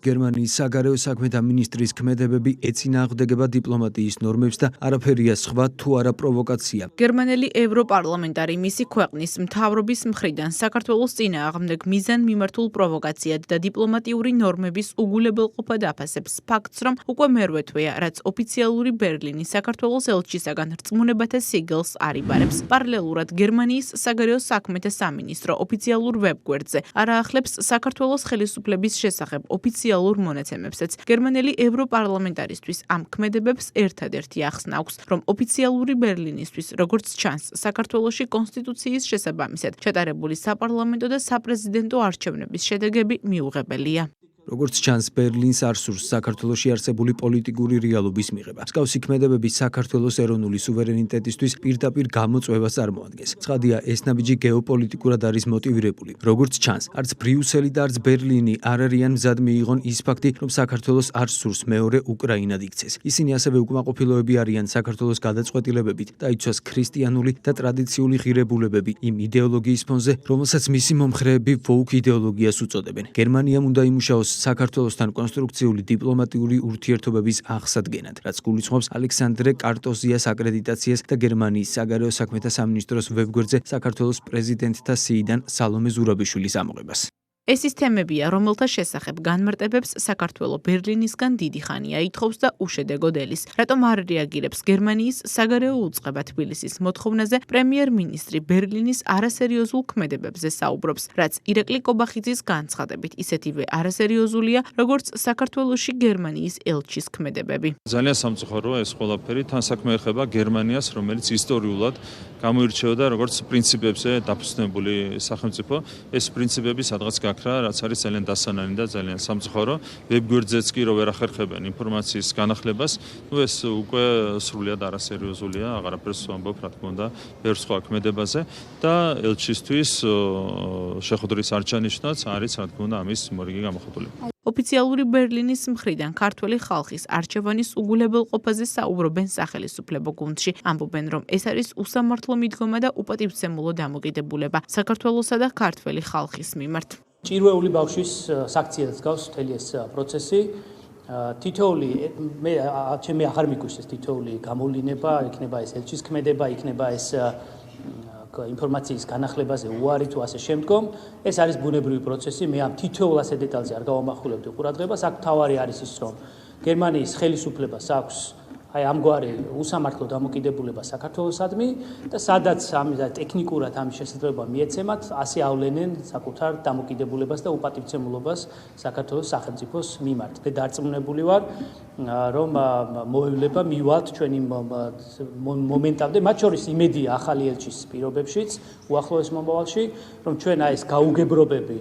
გერმანიის საგარეო საქმეთა მინისტრის ქმედებები ეწინააღმდეგება დიპლომატიის ნორმებს და არაფერია სხვა თუ არა პროვოკაცია. გერმანელი ევროპარლამენტარი მისი ქვეყნის მთავრობის მხრიდან საქართველოს წინააღმდეგ მიზან მიმართულ პროვოკაციად და დიპლომატიური ნორმების უგულებელყოფა დაფასებს ფაქტს, რომ უკვე მერვე თვეა, რაც ოფიციალური ბერლინი საქართველოს ელჩისაგან რწმუნებათა სიგელს არიბარებს. პარალელურად გერმანიის საგარეო საქმეთა სამინისტრო ოფიციალურ ვებგვერდზე არაახლებს საქართველოს ხელისუფლების შესახებ ოფიციალურ მონაცემებსაც. გერმანელი ევროპარლამენტარისთვის ამ ქმედებებს ერთადერთი ახსნა აქვს, რომ ოფიციალური ბერლინისთვის, როგორც ჩანს, საქართველოში კონსტიტუციის შესაბამისად ჩატარებული საპარლამენტო და საპრეზიდენტო არჩევნების შედეგები მიუღებელია. როგორც ჩანს, ბერლინს არ სურს საქართველოში არსებული პოლიტიკური რეალობის მიღება. მსგავსი ქმედებები საქართველოს ეროვნული სუვერენიტეტისთვის პირდაპირ გამოწვევას წარმოადგენს. ცხადია, ეს ნაბიჯი გეოპოლიტიკურად არის მოტივირებული. როგორც ჩანს, არც ბრიუსელი და არც ბერლინი არ არიან მზად მიიღონ ის ფაქტი, რომ საქართველოს არ სურს მეორე უკრაინად იქცეს. ისინი ასევე უკმაყოფილოები არიან საქართველოს გადაწყვეტილებებით დაიცვას ქრისტიანული და ტრადიციული ღირებულებები იმ იდეოლოგიის ფონზე, რომელსაც მისი მომხრეები ვოუკ იდეოლოგიას უწოდებენ. გერმანიამ უნდა იმუშაოს საქართველოსთან კონსტრუქციული დიპლომატიური ურთიერთობების აღსადგენად, რაც გულისხმობს ალექსანდრე კარტოზიას აკრედიტაციას და გერმანიის საგარეო საქმეთა სამინისტროს ვებგვერდზე საქართველოს პრეზიდენტთა სიიდან სალომე ზურაბიშვილის ამოღებას. ეს ის თემებია, რომელთა შესახებ განმარტებებს საქართველო ბერლინისგან დიდი ხანია ითხოვს და უშედეგოდ ელის. რატომ არ რეაგირებს გერმანიის საგარეო უწყება თბილისის მოთხოვნაზე, პრემიერ-მინისტრი ბერლინის არასერიოზულ ქმედებებზე საუბრობს, რაც ირაკლი კობახიძის განცხადებით ისეთივე არასერიოზულია, როგორც საქართველოში გერმანიის ელჩის ქმედებები. ძალიან სამწუხაროა ეს ყველაფერი, თან საქმე ეხება გერმანიას, რომელიც ისტორიულად გამოირჩეოდა როგორც პრინციპებზე დაფუძნებული სახელმწიფო. ეს პრინციპები სადღაც რაც არის ძალიან დასანანი და ძალიან სამწუხარო. ვებგვერდზეც კი რო ვერ ახერხებენ ინფორმაციის განახლებას, ეს უკვე სრულიად არასერიოზულია, აღარაფერს ვამბობ, რა თქმა უნდა, ბევრ სხვა ქმედებაზე და ელჩისთვის შეხვედრის არჩევნიც არის, რა თქმა უნდა, ამის მორიგი გამოხატული. ოფიციალური ბერლინის მხრიდან ქართველი ხალხის არჩევანის უგულებელყოფაზე საუბრობენ სახელისუფლებო გუნდში. ამბობენ, რომ ეს არის უსამართლო მიდგომა და უპატივცემულო დამოკიდებულება საქართველოსა და ქართველი ხალხის მიმართ. ჭირვეული ბავშვის საქციელს გავს მთელი ეს პროცესი. თითოეული ჩემი აღარ მიგვიშეს თითოეული გამოვლინება, იქნება ეს ელჩის ქმედება, იქნება ეს ინფორმაციის განახლებაზე უარი თუ ასე შემდგომ. ეს არის ბუნებრივი პროცესი. მე ამ თითოეულ ასე დეტალზე არ გავამახვილებდი ყურადღებას. აქ თავარი არის ის, რომ გერმანიის ხელისუფლებას აქვს აი ამგვარი უსამართლო დამოკიდებულება საქართველოსადმი და სადაც ამის ტექნიკურად ამის შესაძლებლობა მიეცემათ, ასე ავლენენ საკუთარ დამოკიდებულებას და უპატივცემულობას საქართველოს სახელმწიფოს მიმართ. მე დარწმუნებული ვარ, რომ მოევლება მივალთ ჩვენი მომენტამდე, მათ შორის იმედია ახალი ელჩის პირობებშიც, უახლოეს მომავალში, რომ ჩვენ აი ეს გაუგებრობები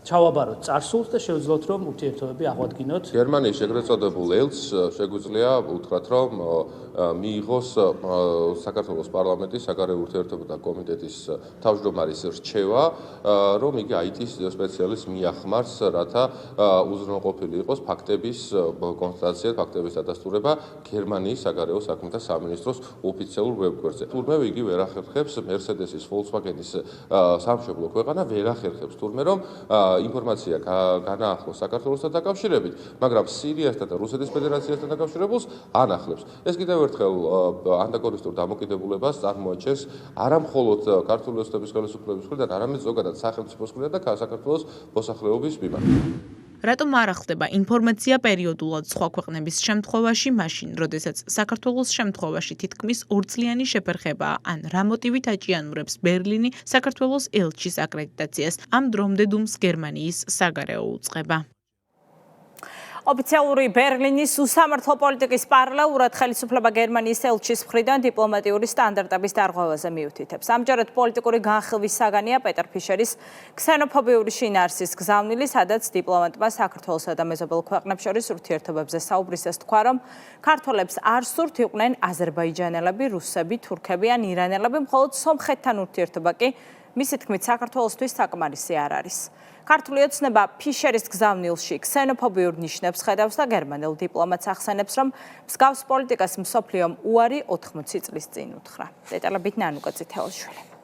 ჩავაბაროთ წარსულს და შევძლოთ, რომ ურთიერთობები აღვადგინოთ. გერმანიის ეგრეთ წოდებულ ელჩს შეგვიძლია უთხრათ, რომ მიიღოს საქართველოს პარლამენტის საგარეო ურთიერთობათა კომიტეტის თავმჯდომარის რჩევა, რომ იგი IT-ის სპეციალისტს მიახმარს, რათა უზრუნველყოფილი იყოს ფაქტების კონსტატაცია, ფაქტების დადასტურება გერმანიის საგარეო საქმეთა სამინისტროს ოფიციალურ ვებგვერდზე. თურმე იგი ვერ ახერხებს Mercedes-ის, Volkswagen-ის სამშობლო ქვეყანა ვერ ახერხებს თურმე რომ ინფორმაცია განაახლოს საქართველოსთან დაკავშირებით, მაგრამ სირიასთან და რუსეთის ფედერაციასთან დაკავშირებულს ანახლებს. ეს კიდევ ერთხელ ანტაგონისტურ დამოკიდებულებას წარმოაჩენს არა მხოლოდ ქართული ოცნების ხელისუფლების მხრიდან, არამედ ზოგადად სახელმწიფოს მხრიდან და საქართველოს მოსახლეობის მიმართ. რატომ არ ახდება ინფორმაცია პერიოდულად სხვა ქვეყნების შემთხვევაში, მაშინ, როდესაც საქართველოს შემთხვევაში თითქმის ორწლიანი შეფერხებაა, ან რა მოტივით აჭიანურებს ბერლინი საქართველოს ელჩის აკრედიტაციას, ამ დრომდე დუმს გერმანიის საგარეო უწყება. ოფიციალური ბერლინის უსამართლო პოლიტიკის პარალელურად ხელისუფლება გერმანიის ელჩის მხრიდან დიპლომატიური სტანდარტების დარღვევაზე მიუთითებს. ამჯერად პოლიტიკური განხილვის საგანია პეტერ ფიშერის ქსენოფობიური შინაარსის გზავნილი, სადაც დიპლომატმა საქართველოსა და მეზობელ ქვეყნებს შორის ურთიერთობებზე საუბრისას თქვა, რომ ქართველებს არ სურთ იყვნენ აზერბაიჯანელები, რუსები, თურქები ან ირანელები, მხოლოდ სომხეთთან ურთიერთობა კი მისი თქმით საქართველოსთვის საკმარისი არ არის. ქართული ოცნება ფიშერის გზავნილში ქსენოფობიურ ნიშნებს ხედავს და გერმანელ დიპლომატს ახსენებს, რომ მსგავს პოლიტიკას მსოფლიომ უარი 80 წლის წინ უთხრა. დეტალებით ნანუკა წითელაშვილი.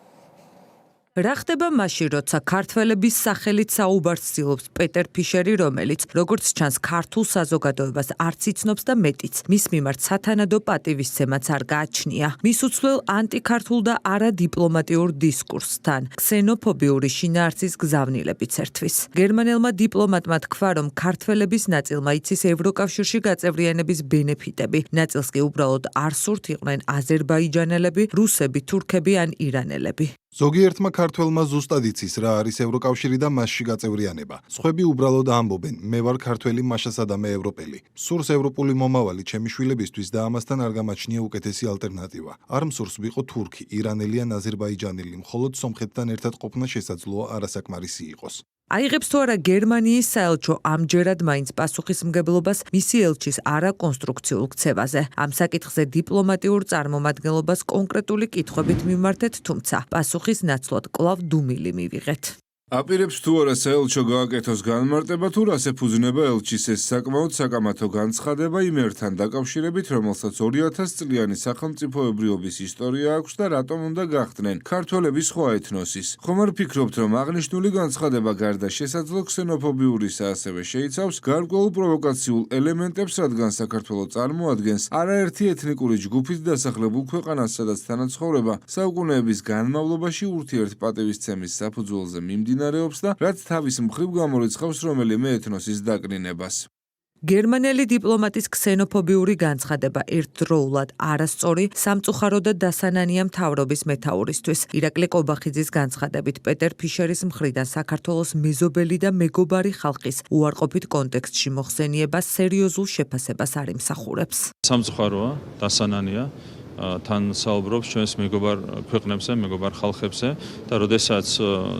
რა ხდება მაშინ, როცა ქართველების სახელით საუბარს ცდილობს პეტერ ფიშერი, რომელიც, როგორც ჩანს, ქართულ საზოგადოებას არც იცნობს და მეტიც, მის მიმართ სათანადო პატივისცემაც არ გააჩნია. მის უცვლელ ანტიქართულ და არადიპლომატიურ დისკურსთან ქსენოფობიური შინაარსის გზავნილებიც ერთვის. გერმანელმა დიპლომატმა თქვა, რომ ქართველების ნაწილმა იცის ევროკავშირში გაწევრიანების ბენეფიტები, ნაწილს კი უბრალოდ არ სურთ იყვნენ აზერბაიჯანელები, რუსები, თურქები ან ირანელები. ზოგიერთმა ქართველმა ზუსტად იცის რა არის ევროკავშირი და მასში გაწევრიანება. სხვები უბრალოდ ამბობენ, მე ვარ ქართველი, მაშასა და მე ევროპელი. სურს ევროპული მომავალი ჩემი შვილებისთვის და ამასთან არ გამაჩნია უკეთესი ალტერნატივა. არ მსურს ვიყო თურქი, ირანელი ან აზერბაიჯანელი, მხოლოდ სომხეთთან ერთად ყოფნა შესაძლოა არასაკმარისი იყოს. აიღებს თუ არა გერმანიის საელჩო ამჯერად მაინც პასუხისმგებლობას მისი ელჩის არაკონსტრუქციულ ქცევაზე. ამ საკითხზე დიპლომატიურ წარმომადგენლობას კონკრეტული კითხვებით მიმართეთ, თუმცა პასუხის ნაცვლად კვლავ დუმილი მივიღეთ. აპირებს თუ არა საელჩო გააკეთოს განმარტება თუ რას ეფუძნება ელჩის ეს საკმაოდ საკამათო განცხადება იმ ერთან დაკავშირებით, რომელსაც 2000 წლიანი სახელმწიფოებრიობის ისტორია აქვს და რატომ უნდა გახდნენ ქართველების სხვა ეთნოსის. ხომ არ ფიქრობთ, რომ აღნიშნული განცხადება გარდა შესაძლო ქსენოფობიურისა ასევე შეიცავს გარკვეულ პროვოკაციულ ელემენტებს, რადგან საქართველო წარმოადგენს არაერთი ეთნიკური ჯგუფით დასახლებულ ქვეყანას, სადაც თანაცხოვრება საუკუნეების განმავლობაში ურთიერთპატივისცემის საფუძველზე მიმდინარეობს და რაც თავის მხრივ გამორიცხავს რომელიმე ეთნოსის დაკნინებას. გერმანელი დიპლომატის ქსენოფობიური განცხადება ერთდროულად არასწორი, სამწუხარო და დასანანია მთავრობის მეთაურისთვის. ირაკლი კობახიძის განცხადებით პეტერ ფიშერის მხრიდან საქართველოს მეზობელი და მეგობარი ხალხის უარყოფით კონტექსტში მოხსენიება სერიოზულ შეფასებას არ იმსახურებს. სამწუხაროა, დასანანია. თან საუბრობს ჩვენს მეგობარ ქვეყნებზე, მეგობარ ხალხებზე და როდესაც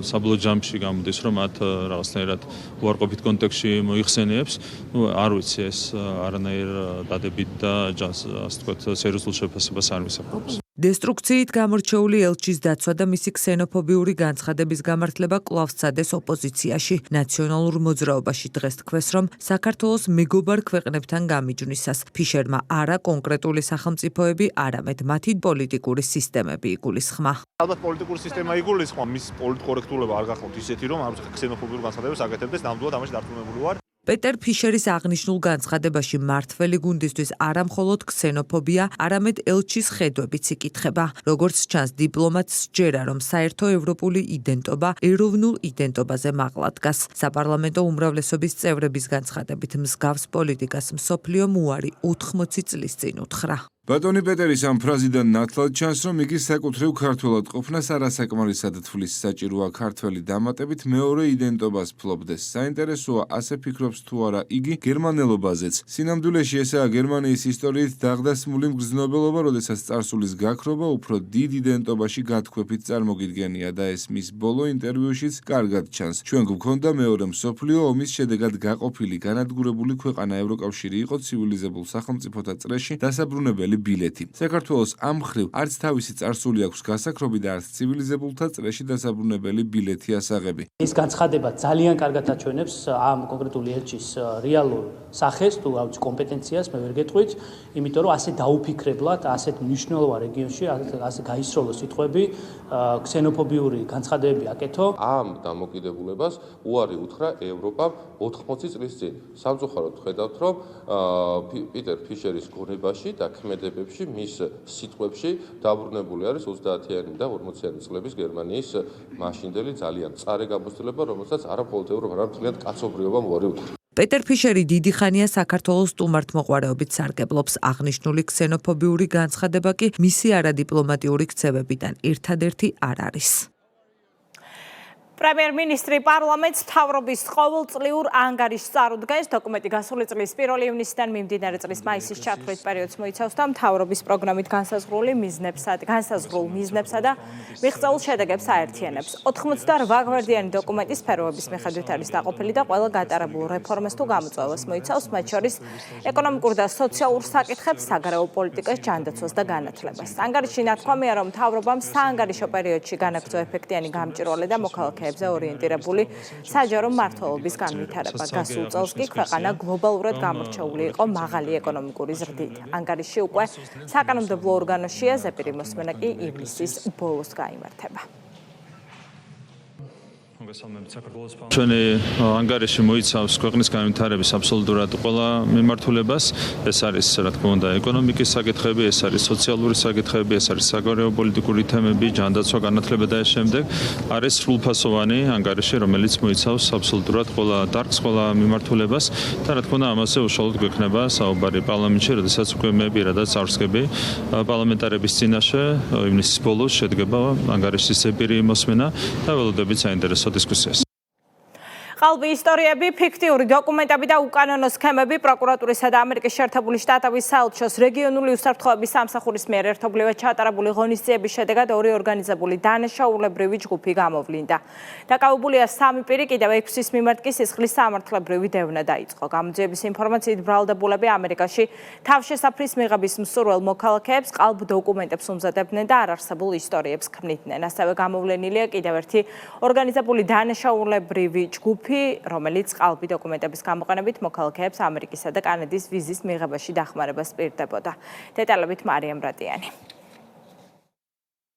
საბოლოო ჯამში გამოდის, რომ მათ რაღაცნაირად უარყოფით კონტექსტში მოიხსენიებს, არ ვიცი ეს არანაირ დადებით და ასე ვთქვათ, სერიოზულ შეფასებას არ მისახურებს. დესტრუქციით გამორჩეული ელჩის დაცვა და მისი ქსენოფობიური განცხადების გამართლება კვლავ სცადეს ოპოზიციაში. ნაციონალურ მოძრაობაში დღეს თქვეს, რომ საქართველოს მეგობარ ქვეყნებთან გამიჯვნისას ფიშერმა არა კონკრეტული სახელმწიფოები, არამედ მათი პოლიტიკური სისტემები იგულისხმა. ალბათ პოლიტიკური სისტემა იგულისხმა, მის პოლიტკორექტულობა არ გახმობთ ისეთი, რომ ამ ქსენოფობიურ განცხადებას აკეთებდეს, ნამდვილად ამაში დარწმუნებული ვარ. პეტერ ფიშერის აღნიშნულ განცხადებაში მართველი გუნდისთვის არა მხოლოდ ქსენოფობია, არამედ ელჩის ხედვებიც იკითხება. როგორც ჩანს, დიპლომატს სჯერა, რომ საერთო ევროპული იდენტობა ეროვნულ იდენტობაზე მაღლა დგას. საპარლამენტო უმრავლესობის წევრების განცხადებით მსგავს პოლიტიკას მსოფლიომ უარი 80 წლის წინ უთხრა. ბატონი პეტერის ამ ფრაზიდან ნათლად ჩანს, რომ იგი საკუთრივ ქართველად ყოფნას არასაკმარისად თვლის. საჭიროა ქართველი დამატებით მეორე იდენტობას ფლობდეს. საინტერესოა, ასე ფიქრობს თუ არა იგი გერმანელობაზეც. სინამდვილეში ესაა გერმანიის ისტორიით დაღდასმული მგრძნობელობა, როდესაც წარსულის გაქრობა უფრო დიდ იდენტობაში გათქვეფით წარმოგიდგენია და ეს მის ბოლო ინტერვიუშიც კარგად ჩანს. ჩვენ გვქონდა მეორე მსოფლიო ომის შედეგად გაყოფილი განადგურებული ქვეყანა ევროკავშირი იყო ცივილიზებულ სახელმწიფოთა წრეში დასაბრუნებელი ბილეთი. საქართველოს ამ მხრივ არც თავისი წარსული აქვს გასაქრობი და არც ცივილიზებულთა წრეში დასაბრუნებელი ბილეთი ასაღები. ეს განცხადება ძალიან კარგად აჩვენებს ამ კონკრეტული ელჩის რეალურ სახეს თუ აქვს კომპეტენციას, მე ვერ გეტყვით, იმიტომ რომ ასე დაუფიქრებლად, ასეთ მნიშვნელოვან რეგიონში, ასე გაისროლო სიტყვები, ქსენოფობიური განცხადებები აკეთო. ამ დამოკიდებულებას უარი უთხრა ევროპამ 80 წლის წინ. სამწუხაროდ ხედავთ, რომ პიტერ ფიშერის გონებაში და ქმედებებში, მის სიტყვებში დაბრუნებული არის 30-იანი და 40-იანი წლების გერმანიის მაშინდელი ძალიან მწარე გამოცდილება, რომელსაც არა მხოლოდ ევროპა, არამედ მთლიან კაცობრიობამ უარი უთხრა. პეტერ ფიშერი დიდი ხანია საქართველოს სტუმართმოყვარეობით სარგებლობს. აღნიშნული ქსენოფობიური განცხადება კი მისი არადიპლომატიური ქცევებიდან ერთადერთი არ არის. პრემიერ-მინისტრი პარლამენტს მთავრობის ყოველწლიურ ანგარიშს წარუდგენს. დოკუმენტი გასული წლის 1 ივნისიდან მიმდინარე წლის მაისის ჩათვლით პერიოდს მოიცავს და მთავრობის პროგრამით განსაზღვრულ მიზნებსა და მიღწეულ შედეგებს აერთიანებს. 88 გვერდიანი დოკუმენტი სფეროების მიხედვით არის დაყოფილი და ყველა გატარებულ რეფორმას თუ გამოწვევას მოიცავს, მათ შორის ეკონომიკურ და სოციალურ საკითხებს, საგარეო პოლიტიკას, ჯანდაცვას და განათლებას. ანგარიში ნათქვამია, რომ მთავრობამ საანგარიშო პერიოდში განაგრძო ეფექტიანი გამჭვირვალე და მოქალაქეებზე ორიენტირებული საჯარო მმართველობის განვითარება. გასულ წელს კი ქვეყანა გლობალურად გამორჩეული იყო მაღალი ეკონომიკური ზრდით. ანგარიში უკვე საკანონმდებლო ორგანოშია, ზეპირი მოსმენა კი ივნისის ბოლოს გაიმართება. ჩვენი ანგარიში მოიცავს ქვეყნის განვითარების აბსოლუტურად ყველა მიმართულებას. ეს არის, რა თქმა უნდა, ეკონომიკის საკითხები, ეს არის სოციალური საკითხები, ეს არის საგარეო პოლიტიკური თემები, ჯანდაცვა, განათლება და ეს შემდეგ. არის სრულფასოვანი ანგარიში, რომელიც მოიცავს აბსოლუტურად ყველა დარგს, ყველა მიმართულებას და რა თქმა უნდა, ამაზე უშუალოდ გვექნება საუბარი პარლამენტში, როდესაც უკვე მე პირადად წარსდგები პარლამენტარების წინაშე. ივნისის ბოლოს შედგება ანგარიშის ზეპირი მოსმენა და ველოდებით საინტერესო დისკუსიას. ყალბი ისტორიები, ფიქტიური დოკუმენტები და უკანონო სქემები პროკურატურისა და ამერიკის შეერთებული შტატების საელჩოს რეგიონული უსაფრთხოების სამსახურის მიერ ერთობლივად ჩატარებული ღონისძიების შედეგად ორი ორგანიზებული დანაშაულებრივი ჯგუფი გამოვლინდა. დაკავებულია 3 პირი, კიდევ 6-ის მიმართ კი სისხლის სამართლებრივი დევნა დაიწყო. გამოძიების ინფორმაციით ბრალდებულები ამერიკაში თავშესაფრის მიღების მსურველ მოქალაქეებს ყალბ დოკუმენტებს უმზადებდნენ და არარსებულ ისტორიებს ქმნიდნენ. ასევე გამოვლენილია კიდევ ერთი ორგანიზებული დანაშაულებრივი ჯგუფი, რომელიც ყალბი დოკუმენტების გამოყენებით მოქალაქეებს ამერიკისა და კანადის ვიზის მიღებაში დახმარებას პირდებოდა. დეტალებით მარიამ რატიანი.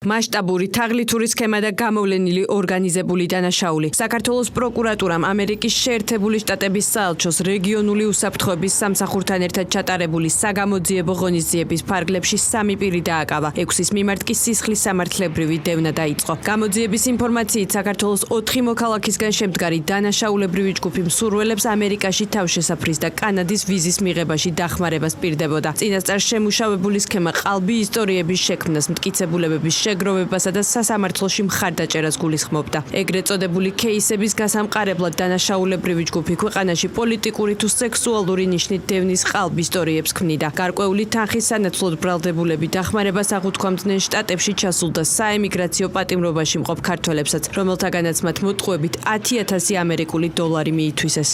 მასშტაბური თაღლითური სქემა და გამოვლენილი ორგანიზებული დანაშაული. საქართველოს პროკურატურამ ამერიკის შეერთებული შტატების საელჩოს რეგიონული უსაფრთხოების სამსახურთან ერთად ჩატარებული საგამოძიებო ღონისძიების ფარგლებში 3 პირი დააკავა. 6-ის მიმართ კი სისხლის სამართლებრივი დევნა დაიწყო. გამოძიების ინფორმაციით საქართველოს 4 მოქალაქისგან შემდგარი დანაშაულებრივი ჯგუფი მსურველებს ამერიკაში თავშესაფრის და კანადის ვიზის მიღებაში დახმარებას პირდებოდა. წინასწარ შემუშავებული სქემა ყალბი ისტორიების შექმნას, მტკიცებულებების შეგროვებასა და სასამართლოში მხარდაჭერას გულისხმობდა. ეგრეთ წოდებული кейსების გასამყარებლად დანაშაულებრივი ჯგუფი ქვეყანაში პოლიტიკური თუ სექსუალური ნიშნით დევნის ყალბ ისტორიებს ქმნიდა. გარკვეული თანხის სანაცვლოდ ბრალდებულები დახმარებას აღუთქვამდნენ შტატებში ჩასულ და საემიგრაციო პატიმრობაში მყოფ ქართველებსაც, რომელთაგანაც მათ მოტყუებით 10,000 ამერიკული დოლარი მიითვისეს.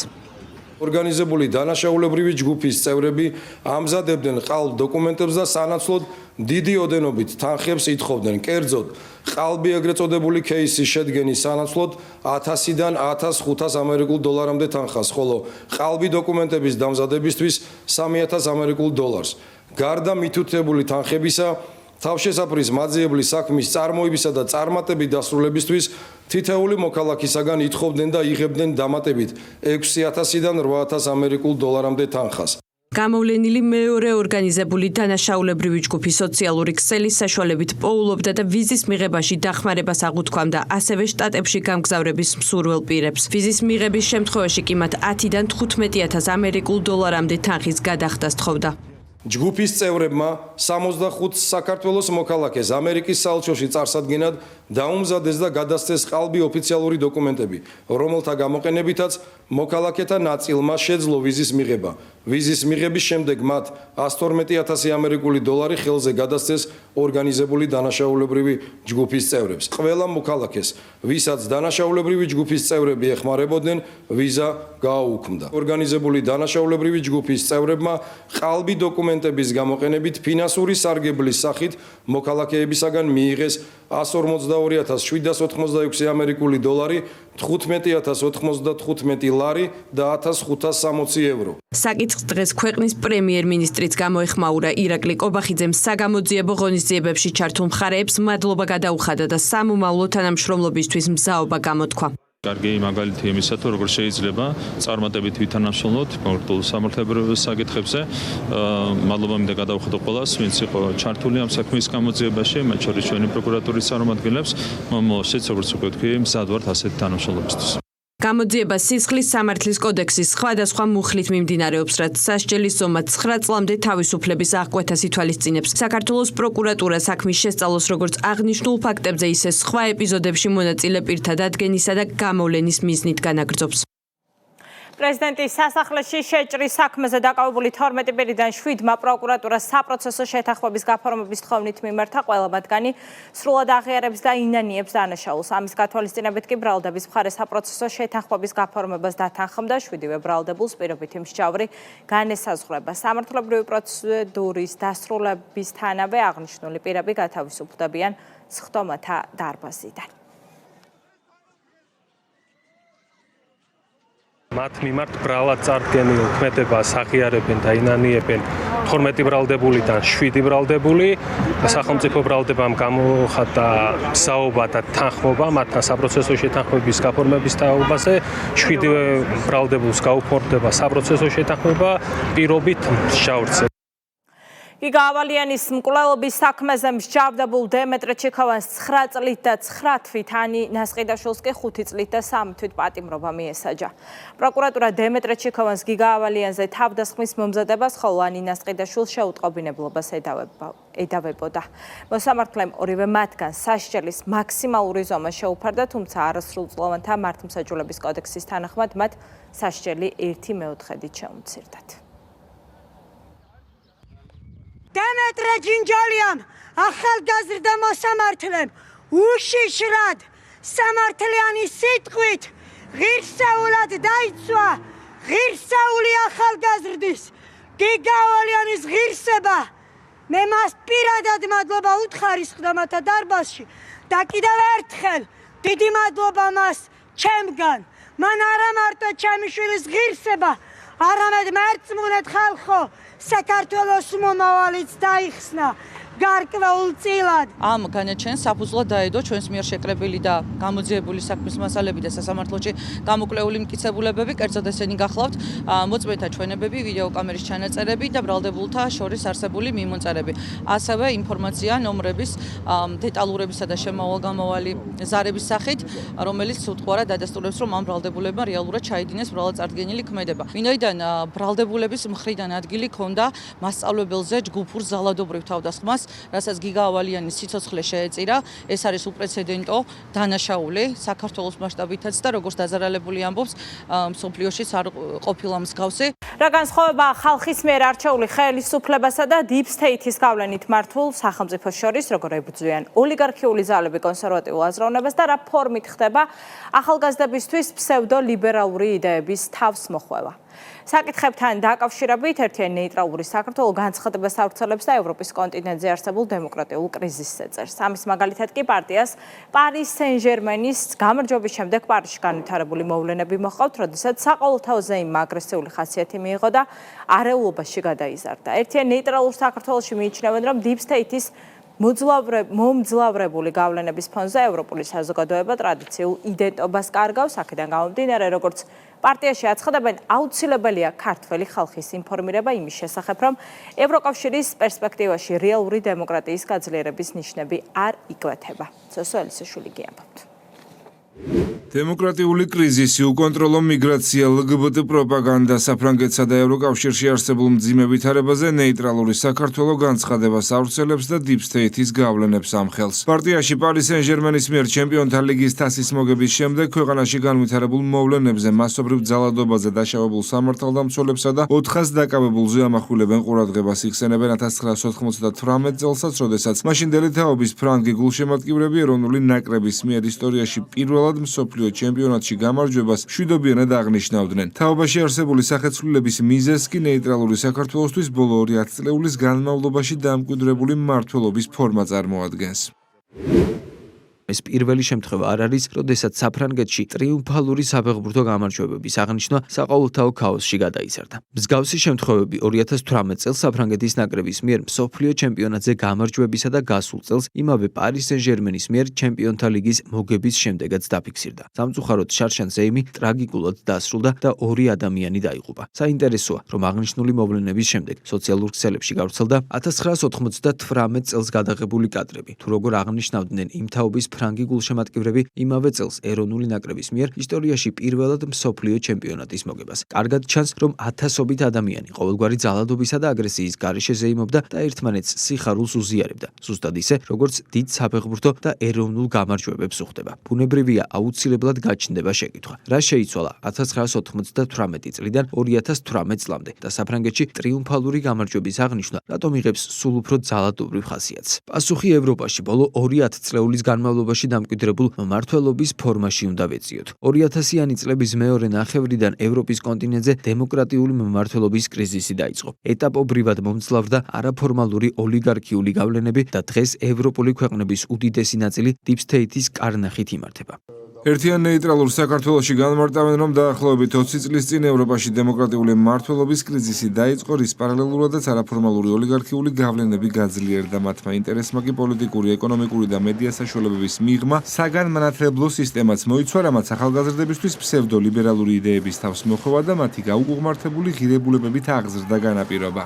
ორგანიზებული დანაშაულებრივი ჯგუფის წევრები ამზადებდნენ ყალბ დოკუმენტებს და სანაცვლოდ დიდი ოდენობით თანხებს ითხოვდნენ. კერძოდ, ყალბი ეგრეთ წოდებული кейსის შედგენის სანაცვლოდ 1000-დან 1500 ამერიკულ დოლარამდე თანხას, ხოლო ყალბი დოკუმენტების დამზადებისთვის 3000 ამერიკულ დოლარს. გარდა მითითებული თანხებისა, თავშესაფრის მაძიებლის საქმის წარმოებისა და წარმატებით დასრულებისთვის თითეული მოქალაქისაგან ითხოვდნენ და იღებდნენ დამატებით 6000-დან 8000 ამერიკულ დოლარამდე თანხას. გამოვლენილი მეორე ორგანიზებული დანაშაულებრივი ჯგუფი სოციალური ქსელის საშუალებით პოულობდა და ვიზის მიღებაში დახმარებას აღუთქვამდა ასევე შტატებში გამგზავრების მსურველ პირებს. ვიზის მიღების შემთხვევაში კი მათ 10-დან 15000 ამერიკულ დოლარამდე თანხის გადახდას თხოვდა. ჯგუფის წევრებმა 65 საქართველოს მოქალაქეს ამერიკის საელჩოში წარსადგენად დაუმზადეს და გადასცეს ყალბი ოფიციალური დოკუმენტები, რომელთა გამოყენებითაც მოქალაქეთა ნაწილმა შეძლო ვიზის მიღება. ვიზის მიღების შემდეგ მათ 112,000 ამერიკული დოლარი ხელზე გადასცეს ორგანიზებული დანაშაულებრივი ჯგუფის წევრებს. ყველა მოქალაქეს, ვისაც დანაშაულებრივი ჯგუფის წევრები ეხმარებოდნენ, ვიზა გააუქმდა. ორგანიზებული დანაშაულებრივი ჯგუფის წევრებმა ყალბი დოკუმენტების გამოყენებით ფინანსური სარგებლის სახით მოქალაქეებისაგან მიიღეს 142,786 ამერიკული დოლარი, 15,095 ლარი და 1560 евро. საკითხს დღეს ქვეყნის პრემიერ-მინისტრიც გამოეხმაურა. ირაკლი კობახიძემ საგამოძიებო ღონისძიებებში ჩართულ მხარეებს მადლობა გადაუხადა და სამომავლო თანამშრომლობისთვის მზაობა გამოთქვა. კარგი მაგალითი იმისა, თუ როგორ შეიძლება წარმატებით ვითანამშრომლოთ პოლიტიკურ სამართლებრივ საკითხებზე. მადლობა მინდა გადავხადო ყველას, ვინც იყო ჩართული ამ საქმის გამოძიებაში, მათ შორის ჩვენი პროკურატურის წარმომადგენლებს. მომავალშიც, როგორც უკვე ვთქვი, მზად ვართ ასეთი თანამშრომლობისთვის. გამოძიება სისხლის სამართლის კოდექსის სხვადასხვა მუხლით მიმდინარეობს, რაც სასჯელის ზომა 9 წლამდე თავისუფლების აღკვეთას ითვალისწინებს. საქართველოს პროკურატურა საქმის შესწავლოს როგორც აღნიშნულ ფაქტებზე, ისე სხვა ეპიზოდებში მონაწილე პირთა დადგენისა და გამოვლენის მიზნით განაგრძობს. პრეზიდენტის სასახლეში შეჭრის საქმეზე დაკავებული 12 პირიდან 7-მა პროკურატურას საპროცესო შეთანხმების გაფორმების თხოვნით მიმართა, ყველა მათგანი სრულად აღიარებს და ინანიებს დანაშაულს. ამის გათვალისწინებით კი ბრალდების მხარე საპროცესო შეთანხმების გაფორმებას დათანხმდა, 7-ვე ბრალდებულს პირობითი მსჯავრი განესაზღვრება. სამართლებრივი პროცედურის დასრულებისთანავე აღნიშნული პირები გათავისუფლდებიან სხდომათა დარბაზიდან. მათ მიმართ ბრალად წარდგენილ ქმედებას აღიარებენ და ინანიებენ 12 ბრალდებულიდან 7 ბრალდებული. სახელმწიფო ბრალდებამ გამოხატა მზაობა და თანხმობა მათთან საპროცესო შეთანხმების გაფორმების თაობაზე. 7-ვე ბრალდებულს გაუფორდება საპროცესო შეთანხმება პირობით მსჯავრზე. გიგა ავალიანის მკვლელობის საქმეზე მსჯავრდებულ დემეტრე ჩიქოვანს 9 წლით და 9 თვით, ანი ნასყიდაშვილს კი 5 წლით და 3 თვით პატიმრობა მიესაჯა. პროკურატურა დემეტრე ჩიქოვანს გიგა ავალიანზე თავდასხმის მომზადებას, ხოლო ანი ნასყიდაშვილს შეუტყობინებლობას ედავებოდა. მოსამართლემ ორივე მათგანს სასჯელის მაქსიმალური ზომა შეუფარდა, თუმცა არასრულწლოვანთა მართლმსაჯულების კოდექსის თანახმად მათ სასჯელი 1/4-ით შეუმცირდათ. დემეტრე ჯინჯალიამ ახალგაზრდა მოსამართლემ უშიშრად სამართლიანი სიტყვით ღირსეულად დაიცვა ღირსეული ახალგაზრდის გიგა ავალიანის ღირსება. მე მას პირადად მადლობა უთხარი სხდომათა დარბაზში და კიდევ ერთხელ დიდი მადლობა მას ჩემგან. მან არა მარტო ჩემი შვილის ღირსება, არამედ მერწმუნედ ხალხო საქართველოს მომავალიც დაიხსნა გარკვეულ წილად. ამ განაჩენს საფუძვლად დაედო ჩვენს მიერ შეკრებილი და გამოძიებული საქმის მასალები და სასამართლოში გამოკვლეული მტკიცებულებები, კერძოდ ესენი გახლავთ მოწმეთა ჩვენებები, ვიდეოკამერის ჩანაწერები და ბრალდებულთა შორის არსებული მიმონწერები. ასევე ინფორმაცია ნომრების, დეტალურებისა და შემავალ-გამავალი ზარების სახით, რომელიც უთხოვარად დადასტურებს, რომ ამ ბრალდებულებმა რეალურად ჩაიდინეს ბრალად წარდგენილი ქმედება. ვინაიდან ბრალდებულების მხრიდან ადგილი ჰქონდა მასწავლებელზე ჯგუფურ ზალადობრივ თავდასხმას, რასაც გიგა ავალიანის სიცოცხლე შეეწირა, ეს არის უპრეცედენტო დანაშაული საქართველოს მასშტაბითაც და როგორც დაზარალებული ამბობს, მსოფლიოშიც არ ყოფილა მსგავსი. რა განსხვავება ხალხის მიერ არჩეული ხელისუფლებასა და deep state-ის გავლენით მართულ სახელმწიფოს შორის, როგორ ებრძვიან ოლიგარქიული ძალები კონსერვატიულ აზროვნებას და რა ფორმით ხდება ახალგაზრდებისთვის ფსევდოლიბერალური იდეების თავს მოხვევა. საკითხებთან დაკავშირებით ერთიანი ნეიტრალური საქართველო განცხადებას ავრცელებს და ევროპის კონტინენტზე არსებულ დემოკრატიულ კრიზისს ეწევს. ამის მაგალითად კი პარტიას პარის სენ-ჟერმენის გამარჯვების შემდეგ პარიზში განვითარებული მოვლენები მოჰყავთ, როდესაც საყოველთაო ზეიმმა აგრესიული ხასიათი მიიღო და არეულობაში გადაიზარდა. ერთიანი ნეიტრალურ საქართველოში მიიჩნევენ, რომ deep state-ის მომძლავრებული გავლენების ფონზე ევროპული საზოგადოება ტრადიციულ იდენტობას კარგავს, აქედან გამომდინარე, როგორც პარტიაში აცხადებენ, აუცილებელია ქართველი ხალხის ინფორმირება იმის შესახებ, რომ ევროკავშირის პერსპექტივაში რეალური დემოკრატიის გაძლიერების ნიშნები არ იკვეთება. ზოსო ელისაშვილი გიამბობთ. დემოკრატიული კრიზისი, უკონტროლო მიგრაცია, LGBT პროპაგანდა, საფრანგეთსა და ევროკავშირში არსებულ მძიმე ვითარებაზე ნეიტრალური საქართველო განცხადებას ავრცელებს და deep state-ის გავლენებს ამხელს. პარტიაში პარის სენ-ჟერმენის მიერ ჩემპიონთა ლიგის თასის მოგების შემდეგ ქვეყანაში განვითარებულ მოვლენებზე, მასობრივ ძალადობაზე დაშავებულ სამართალდამცველებსა და 400 დაკავებულზე ამახვილებენ ყურადღებას, იხსენებენ 1998 წელსაც, როდესაც მაშინდელი თაობის ფრანგი გულშემატკივრები ეროვნული ნაკრების მიერ ისტორიაში პირველად მსოფლიო ჩემპიონატში გამარჯვებას მშვიდობიანად აღნიშნავდნენ. თაობაში არსებული სახეცვლილების მიზეზს კი ნეიტრალური საქართველოსთვის ბოლო 2 ათწლეულის განმავლობაში დამკვიდრებული მმართველობის ფორმა წარმოადგენს. ეს პირველი შემთხვევა არ არის, როდესაც საფრანგეთში ტრიუმფალური საფეხბურთო გამარჯვებების აღნიშვნა საყოველთაო ქაოსში გადაიზარდა. მსგავსი შემთხვევები 2018 წელს საფრანგეთის ნაკრების მიერ მსოფლიო ჩემპიონატზე გამარჯვებისა და გასულ წელს იმავე პარის სენ-ჟერმენის მიერ ჩემპიონთა ლიგის მოგების შემდეგაც დაფიქსირდა. სამწუხაროდ შარშან ზეიმი ტრაგიკულად დასრულდა და 2 ადამიანი დაიღუპა. საინტერესოა, რომ აღნიშნული მოვლენების შემდეგ სოციალურ ქსელებში გავრცელდა 1998 წელს გადაღებული კადრები, თუ როგორ აღნიშნავდნენ იმ თაობის ფრანგი გულშემატკივრები იმავე წელს ეროვნული ნაკრების მიერ ისტორიაში პირველად მსოფლიო ჩემპიონატის მოგებას. კარგად ჩანს, რომ ათასობით ადამიანი ყოველგვარი ძალადობისა და აგრესიის გარეშე ზეიმობდა და ერთმანეთს სიხარულს უზიარებდა. ზუსტად ისე, როგორც დიდ საფეხბურთო და ეროვნულ გამარჯვებებს უხდება. ბუნებრივია აუცილებლად გაჩნდება შეკითხვა. რა შეიცვალა 1998 წლიდან 2018 წლამდე და საფრანგეთში ტრიუმფალური გამარჯვების აღნიშვნა რატომ იღებს სულ უფრო ძალადობრივ ხასიათს? პასუხი ევროპაში ბოლო 2 ათწლეულის განმავლობაში დამკვიდრებულ მმართველობის ფორმაში უნდა ვეციოთ. 2000-იანი წლების მეორე ნახევრიდან ევროპის კონტინენტზე დემოკრატიული მმართველობის კრიზისი დაიწყო. ეტაპობრივად მომძლავრდა არაფორმალური ოლიგარქიული გავლენები და დღეს ევროპული ქვეყნების უდიდესი ნაწილი Deep State-ის კარნახით იმართება. ერთიან ნეიტრალურ საქართველოში განმარტავენ, რომ დაახლოებით 20 წლის წინ ევროპაში დემოკრატიული მმართველობის კრიზისი დაიწყო, რის პარალელურადაც არაფორმალური ოლიგარქიული გავლენები გაძლიერდა. მათმა ინტერესმა კი პოლიტიკური, ეკონომიკური და მედია საშუალებების მიღმა საგანმანათლებლო სისტემაც მოიცვა, რამაც ახალგაზრდებისთვის ფსევდოლიბერალური იდეების თავს მოხვევა და მათი გაუგუღმართებული ღირებულებებით აღზრდა განაპირობა.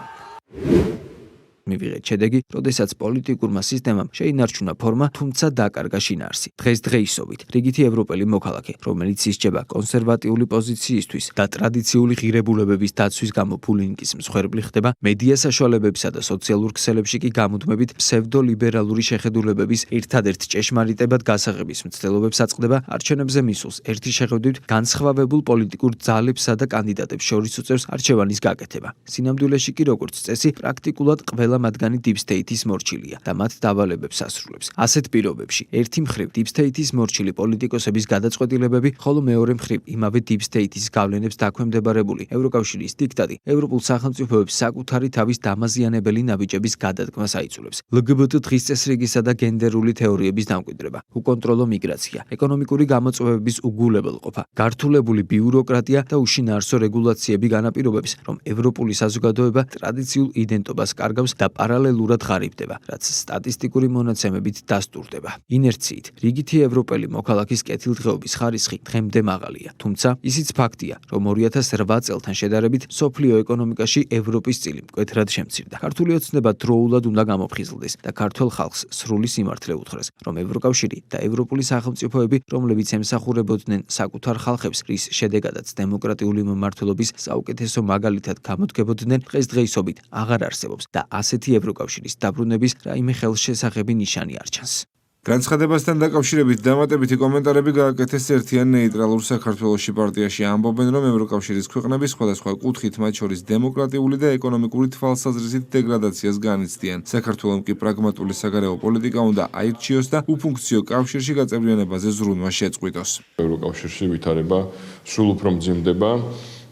მივიღეთ შედეგი, როდესაც პოლიტიკურმა სისტემამ შეინარჩუნა ფორმა, თუმცა დაკარგა შინაარსი. დღესდღეობით რიგითი ევროპელი მოქალაქე, რომელიც ისჯება კონსერვატიული პოზიციისთვის და ტრადიციული ღირებულებების დაცვის გამო ფულინგის მსხვერპლი ხდება, მედია საშუალებებსა და სოციალურ ქსელებში კი გამუდმებით ფსევდოლიბერალური შეხედულებების ერთადერთ ჭეშმარიტებად გასაღების მცდელობებს აწყდება, არჩევნებზე მისულს ერთი შეხედვით განსხვავებულ პოლიტიკურ ძალებსა და კანდიდატებს შორის უწევს არჩევანის გაკეთება. სინამდვილეში კი როგორც წესი, პრაქტიკულად ყველა მათგანი Deep State-ის მორჩილია და მათ დავალებებს ასრულებს. ასეთ პირობებში, ერთი მხრივ Deep State-ის მორჩილი პოლიტიკოსების გადაწყვეტილებები, ხოლო მეორე მხრივ იმავე Deep State-ის გავლენებს დაქვემდებარებული ევროკავშირის დიქტატი ევროპულ სახელმწიფოებს საკუთარი თავის დამაზიანებელი ნაბიჯების გადადგმას აიძულებს. LGBT დღის წესრიგისა და გენდერული თეორიების დამკვიდრება, უკონტროლო მიგრაცია, ეკონომიკური გამოწვევების უგულებელყოფა, გართულებული ბიუროკრატია და უშინაარსო რეგულაციები განაპირობებს, რომ ევროპული საზოგადოება ტრადიციულ იდენტობას კარგავს და პარალელურად ღარიბდება, რაც სტატისტიკური მონაცემებით დასტურდება. ინერციით, რიგითი ევროპელი მოქალაქის კეთილდღეობის ხარისხი დღემდე მაღალია, თუმცა ისიც ფაქტია, რომ 2008 წელთან შედარებით სოფლიო ეკონომიკაში ევროპის წილი მკვეთრად შემცირდა. ქართული ოცნება დროულად უნდა გამოფხიზლდეს და ქართულ ხალხს სრული სიმართლე უთხრეს, რომ ევროკავშირი და ევროპული სახელმწიფოები, რომლებიც ემსახურებოდნენ საკუთარ ხალხებს, რის შედეგადაც დემოკრატიული მმართველობის საუკეთესო მაგალითად გამოდგებოდნენ, დღესდღეობით აღარ არსებობს და ასეთი ევროკავშირის დაბრუნების რაიმე ხელშესახები ნიშანი არ ჩანს. განცხადებასთან დაკავშირებით დამატებითი კომენტარები გააკეთეს ერთიან ნეიტრალურ საქართველოში პარტიაში. ამბობენ, რომ ევროკავშირის ქვეყნები სხვადასხვა კუთხით, მათ შორის დემოკრატიული და ეკონომიკური თვალსაზრისით დეგრადაციას განიცდიან. საქართველომ კი პრაგმატული საგარეო პოლიტიკა უნდა აირჩიოს და უფუნქციო კავშირში გაწევრიანებაზე ზრუნვა შეწყვიტოს. ევროკავშირში ვითარება სულ უფრო მძიმდება.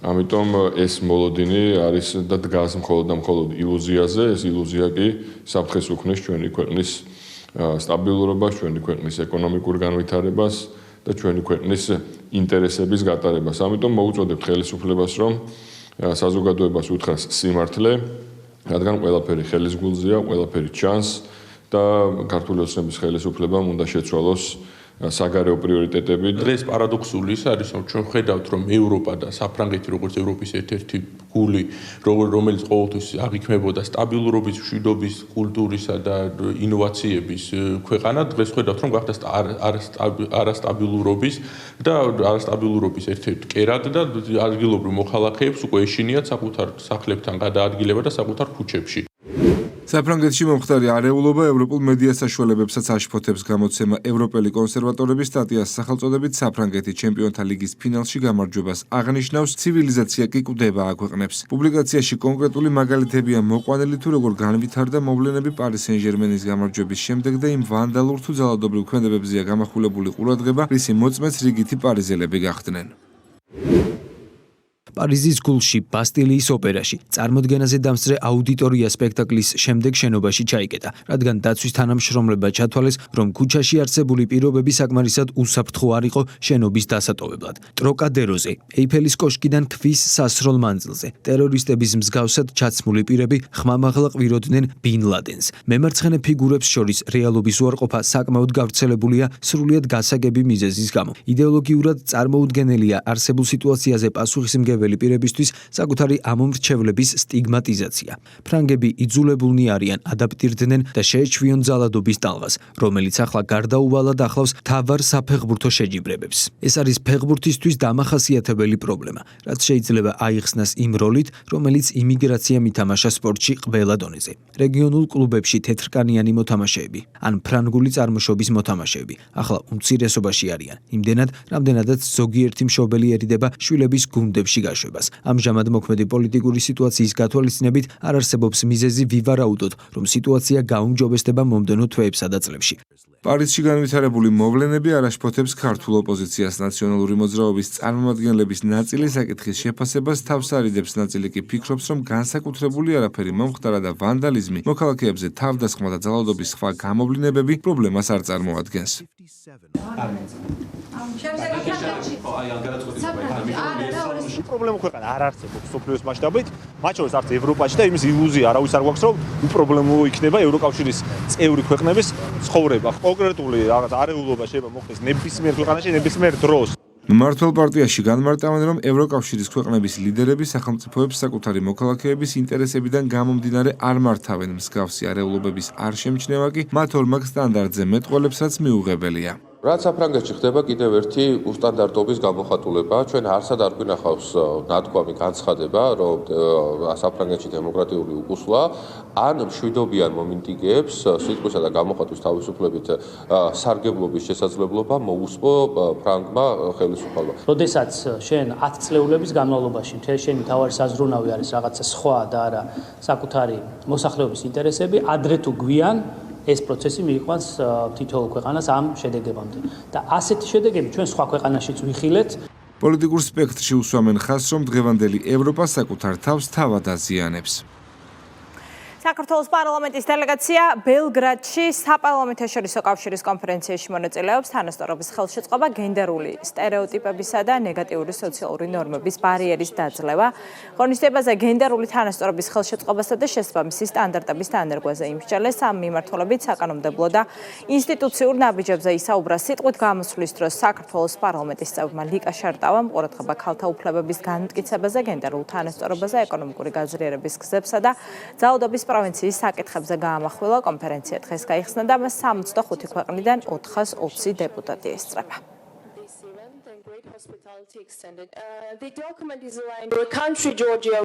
ამიტომ ეს მოლოდინი არის და დგას მხოლოდ ილუზიაზე, ეს ილუზია კი საფრთხეს უქმნის ჩვენი ქვეყნის სტაბილურობას, ჩვენი ქვეყნის ეკონომიკურ განვითარებას და ჩვენი ქვეყნის ინტერესების გატარებას. ამიტომ მოუწოდებთ ხელისუფლებას, რომ საზოგადოებას უთხრას სიმართლე, რადგან ყველაფერი ხელის გულზეა, ყველაფერი ჩანს და ქართული ოცნების ხელისუფლებამ უნდა შეცვალოს საგარეო პრიორიტეტები. დღეს პარადოქსული ის არის, რომ ჩვენ ხედავთ, რომ ევროპა და საფრანგეთი როგორც ევროპის ერთ-ერთი გული, რომელიც ყოველთვის აღიქმებოდა სტაბილურობის, მშვიდობის, კულტურისა და ინოვაციების ქვეყანა, დღეს ხედავთ, რომ გახდა არასტაბილურობის და არასტაბილურობის ერთ-ერთი კერად და ადგილობრივ მოქალაქეებს უკვე ეშინიათ საკუთარ სახლებთან გადაადგილება და საკუთარ ქუჩებში. საფრანგეთში მომხდარი არეულობა ევროპულ მედია საშუალებებსაც აშფოთებს. გამოცემა ევროპელი კონსერვატორების სტატიას სახელწოდებით საფრანგეთი ჩემპიონთა ლიგის ფინალში გამარჯვებას აღნიშნავს, ცივილიზაცია კი კვდება აქვეყნებს. პუბლიკაციაში კონკრეტული მაგალითებია მოყვანილი, თუ როგორ განვითარდა მოვლენები პარის სენ-ჟერმენის გამარჯვების შემდეგ და იმ ვანდალურ თუ ძალადობრივ ქმედებებზეა გამახვილებული ყურადღება, რისი მოწმეც რიგითი პარიზელები გახდნენ. პარიზის გულში, ბასტილიის ოპერაში, წარმოდგენაზე დამსწრე აუდიტორია სპექტაკლის შემდეგ შენობაში ჩაიკეტა, რადგან დაცვის თანამშრომლებმა ჩათვალეს, რომ ქუჩაში არსებული პირობები საკმარისად უსაფრთხო არ იყო შენობის დასატოვებლად. ტროკადეროზე, ეიფელის კოშკიდან ქვის სასროლ მანძილზე, ტერორისტების მსგავსად ჩაცმული პირები ხმამაღლა ყვიროდნენ ბინ ლადენს. მემარცხენე ფიგურებს შორის რეალობის უარყოფა საკმაოდ გავრცელებულია სრულიად გასაგები მიზეზის გამო. იდეოლოგიურად წარმოუდგენელია არსებულ სიტუაციაზე პასუხისმგებელი მორიგებელი პირებისთვის საკუთარი ამომრჩევლების სტიგმატიზაცია. ფრანგები იძულებულნი არიან ადაპტირდნენ და შეეჩვიონ ძალადობის ტალღას, რომელიც ახლა გარდაუვალად ახლავს მთავარ საფეხბურთო შეჯიბრებებს. ეს არის ფეხბურთისთვის დამახასიათებელი პრობლემა, რაც შეიძლება აიხსნას იმ როლით, რომელიც იმიგრაციამ ითამაშა სპორტში ყველა დონეზე. რეგიონულ კლუბებში თეთრკანიანი მოთამაშეები ან ფრანგული წარმოშობის მოთამაშეები ახლა უმცირესობაში არიან, იმდენად, რამდენადაც ზოგიერთი მშობელი ერიდება შვილების გუნდებში გაშვებას. ამჟამად მოქმედი პოლიტიკური სიტუაციის გათვალისწინებით არ არსებობს მიზეზი ვივარაუდოთ, რომ სიტუაცია გაუმჯობესდება მომდევნო თვეებსა და წლებში. პარიზში განვითარებული მოვლენები არ აშფოთებს ქართულ ოპოზიციას. ნაციონალური მოძრაობის წარმომადგენლების ნაწილი საკითხის შეფასებას თავს არიდებს, ნაწილი კი ფიქრობს, რომ განსაკუთრებული არაფერი მომხდარა და ვანდალიზმი, მოქალაქეებზე თავდასხმა და ძალადობის სხვა გამოვლინებები პრობლემას არ წარმოადგენს. პრობლემა ქვეყანა არ არსებობს სოფლიოს მასშტაბით, მათ შორის არც ევროპაში და იმის ილუზია არავის არ გვაქვს, რომ უპრობლემო იქნება ევროკავშირის წევრი ქვეყნების ცხოვრება. კონკრეტული რაღაც არეულობა შეიძლება მოხდეს ნებისმიერ ქვეყანაში, ნებისმიერ დროს. მმართველ პარტიაში განმარტავენ, რომ ევროკავშირის ქვეყნების ლიდერები სახელმწიფოებს საკუთარი მოქალაქეების ინტერესებიდან გამომდინარე არ მართავენ. მსგავსი არეულობების არ შემჩნევა კი მათ ორმაგ სტანდარტზე მეტყველებსაც მიუღებელია. რაც საფრანგეთში ხდება კიდევ ერთი უსტანდარტობის გამოხატულება. ჩვენ არსად არ გვინახავს ნათქვამი განცხადება, რომ საფრანგეთში დემოკრატიული უკუსვლა ან მშვიდობიან მომინტიგეებს სიტყვისა და გამოხატვის თავისუფლებით სარგებლობის შესაძლებლობა მოუსწრო ფრანგმა ხელისუფლებამ. როდესაც შენ 10 წლეულების განმავლობაში მთელი შენი მთავარი საზრუნავი არის რაღაცა სხვა და არა საკუთარი მოსახლეობის ინტერესები, ადრე თუ გვიან ეს პროცესი მიიყვანს თითოეულ ქვეყანას ამ შედეგებამდე. და ასეთი შედეგები ჩვენ სხვა ქვეყანაშიც ვიხილეთ. პოლიტიკურ სპექტრში უსვამენ ხაზს, რომ დღევანდელი ევროპა საკუთარ თავს თავად აზიანებს. საქართველოს პარლამენტის დელეგაცია ბელგრადში საპარლამენტაშორისო კავშირის კონფერენციაში მონაწილეობს. თანასწორობის ხელშეწყობა, გენდერული სტერეოტიპებისა და ნეგატიური სოციალური ნორმების ბარიერის დაძლევა, ღონისძიებაზე გენდერული თანასწორობის ხელშეწყობასა და შესაბამისი სტანდარტების დანერგვაზე იმსჯელეს. ამ მიმართულებით საკანონმდებლო და ინსტიტუციურ ნაბიჯებზე ისაუბრა სიტყვით გამოსვლის დროს საქართველოს პარლამენტის წევრმა ლიკა შარტავამ ყურადღება ქალთა უფლებების განმტკიცებაზე, გენდერულ თანასწორობაზე, ეკონომიკური გაძლიერების გზებსა და ძალადობის პროვინციის საკითხებზე გაამახვილა. კონფერენცია დღეს გაიხსნა და მას 65 ქვეყნიდან 420 დეპუტატი ესწრება.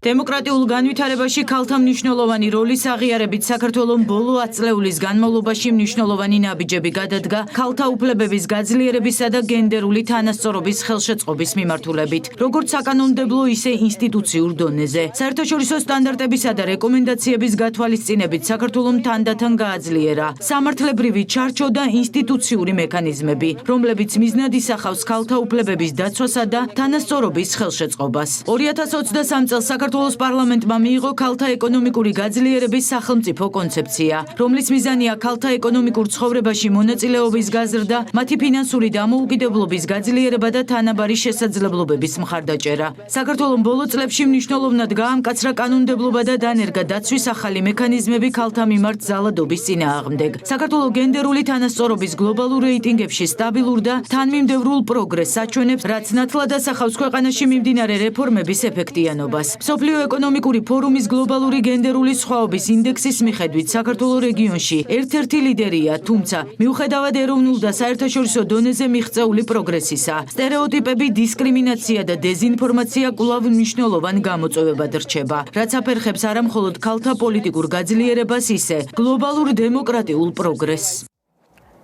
დემოკრატიულ განვითარებაში ქალთა მნიშვნელოვანი როლის აღიარებით საქართველოს ბოლო 10 წლეულის განმავლობაში მნიშვნელოვანი ნაბიჯები გადადგა ქალთა უფლებების გაძლიერებისა და გენდერული თანასწორობის ხელშეწყობის მიმართულებით, როგორც საკანონმდებლო, ისე ინსტიტუციურ დონეზე. საერთაშორისო სტანდარტებისა და რეკომენდაციების გათვალისწინებით საქართველოს თანდათან გააძლიერა სამართლებრივი ჩარჩო და ინსტიტუციური მექანიზმები, რომლებიც მიზნად ისახავს ქალთა უფლებების დაცვასა და თანასწორობის ხელშეწყობას. 2023 წელს საქართველოს პარლამენტმა მიიღო ქალთა ეკონომიკური გაძლიერების სახელმწიფო კონცეფცია, რომლის მიზანია ქალთა ეკონომიკურ ცხოვრებაში მონაწილეობის გაზრდა, მათი ფინანსური დამოუკიდებლობის გაძლიერება და თანაბარი შესაძლებლობების მხარდაჭერა. საქართველოს ბოლო წლებში მნიშვნელოვნად გაამკაცრა კანონმდებლობა და დანერგა დაცვის ახალი მექანიზმები ქალთა მიმართ ძალადობის წინააღმდეგ. საქართველოს გენდერული თანასწორობის გლობალურ რეიტინგებში სტაბილურ და თანმიმდევრულ პროგრესს აჩვენებს, რაც ნათლად ასახავს ქვეყანაში მიმდინარე რეფორმების ეფექტიანობას. მსოფლიო ეკონომიკური ფორუმის გლობალური გენდერული სხვაობის ინდექსის მიხედვით საქართველოს რეგიონში ერთ-ერთი ლიდერია, თუმცა მიუხედავად ეროვნულ და საერთაშორისო დონეზე მიღწეული პროგრესისა, სტერეოტიპები, დისკრიმინაცია და დეზინფორმაცია კვლავ მნიშვნელოვან გამოწვევებად რჩება, რაც აფერხებს არა მხოლოდ ქალთა პოლიტიკურ გაძლიერებას, ისე გლობალურ დემოკრატიულ პროგრესს.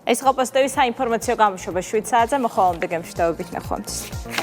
ეს იყო პოსტების საინფორმაციო გამოშვება 7 საათზე, მოხალამდე გემშვიდობებით ნახვამდის.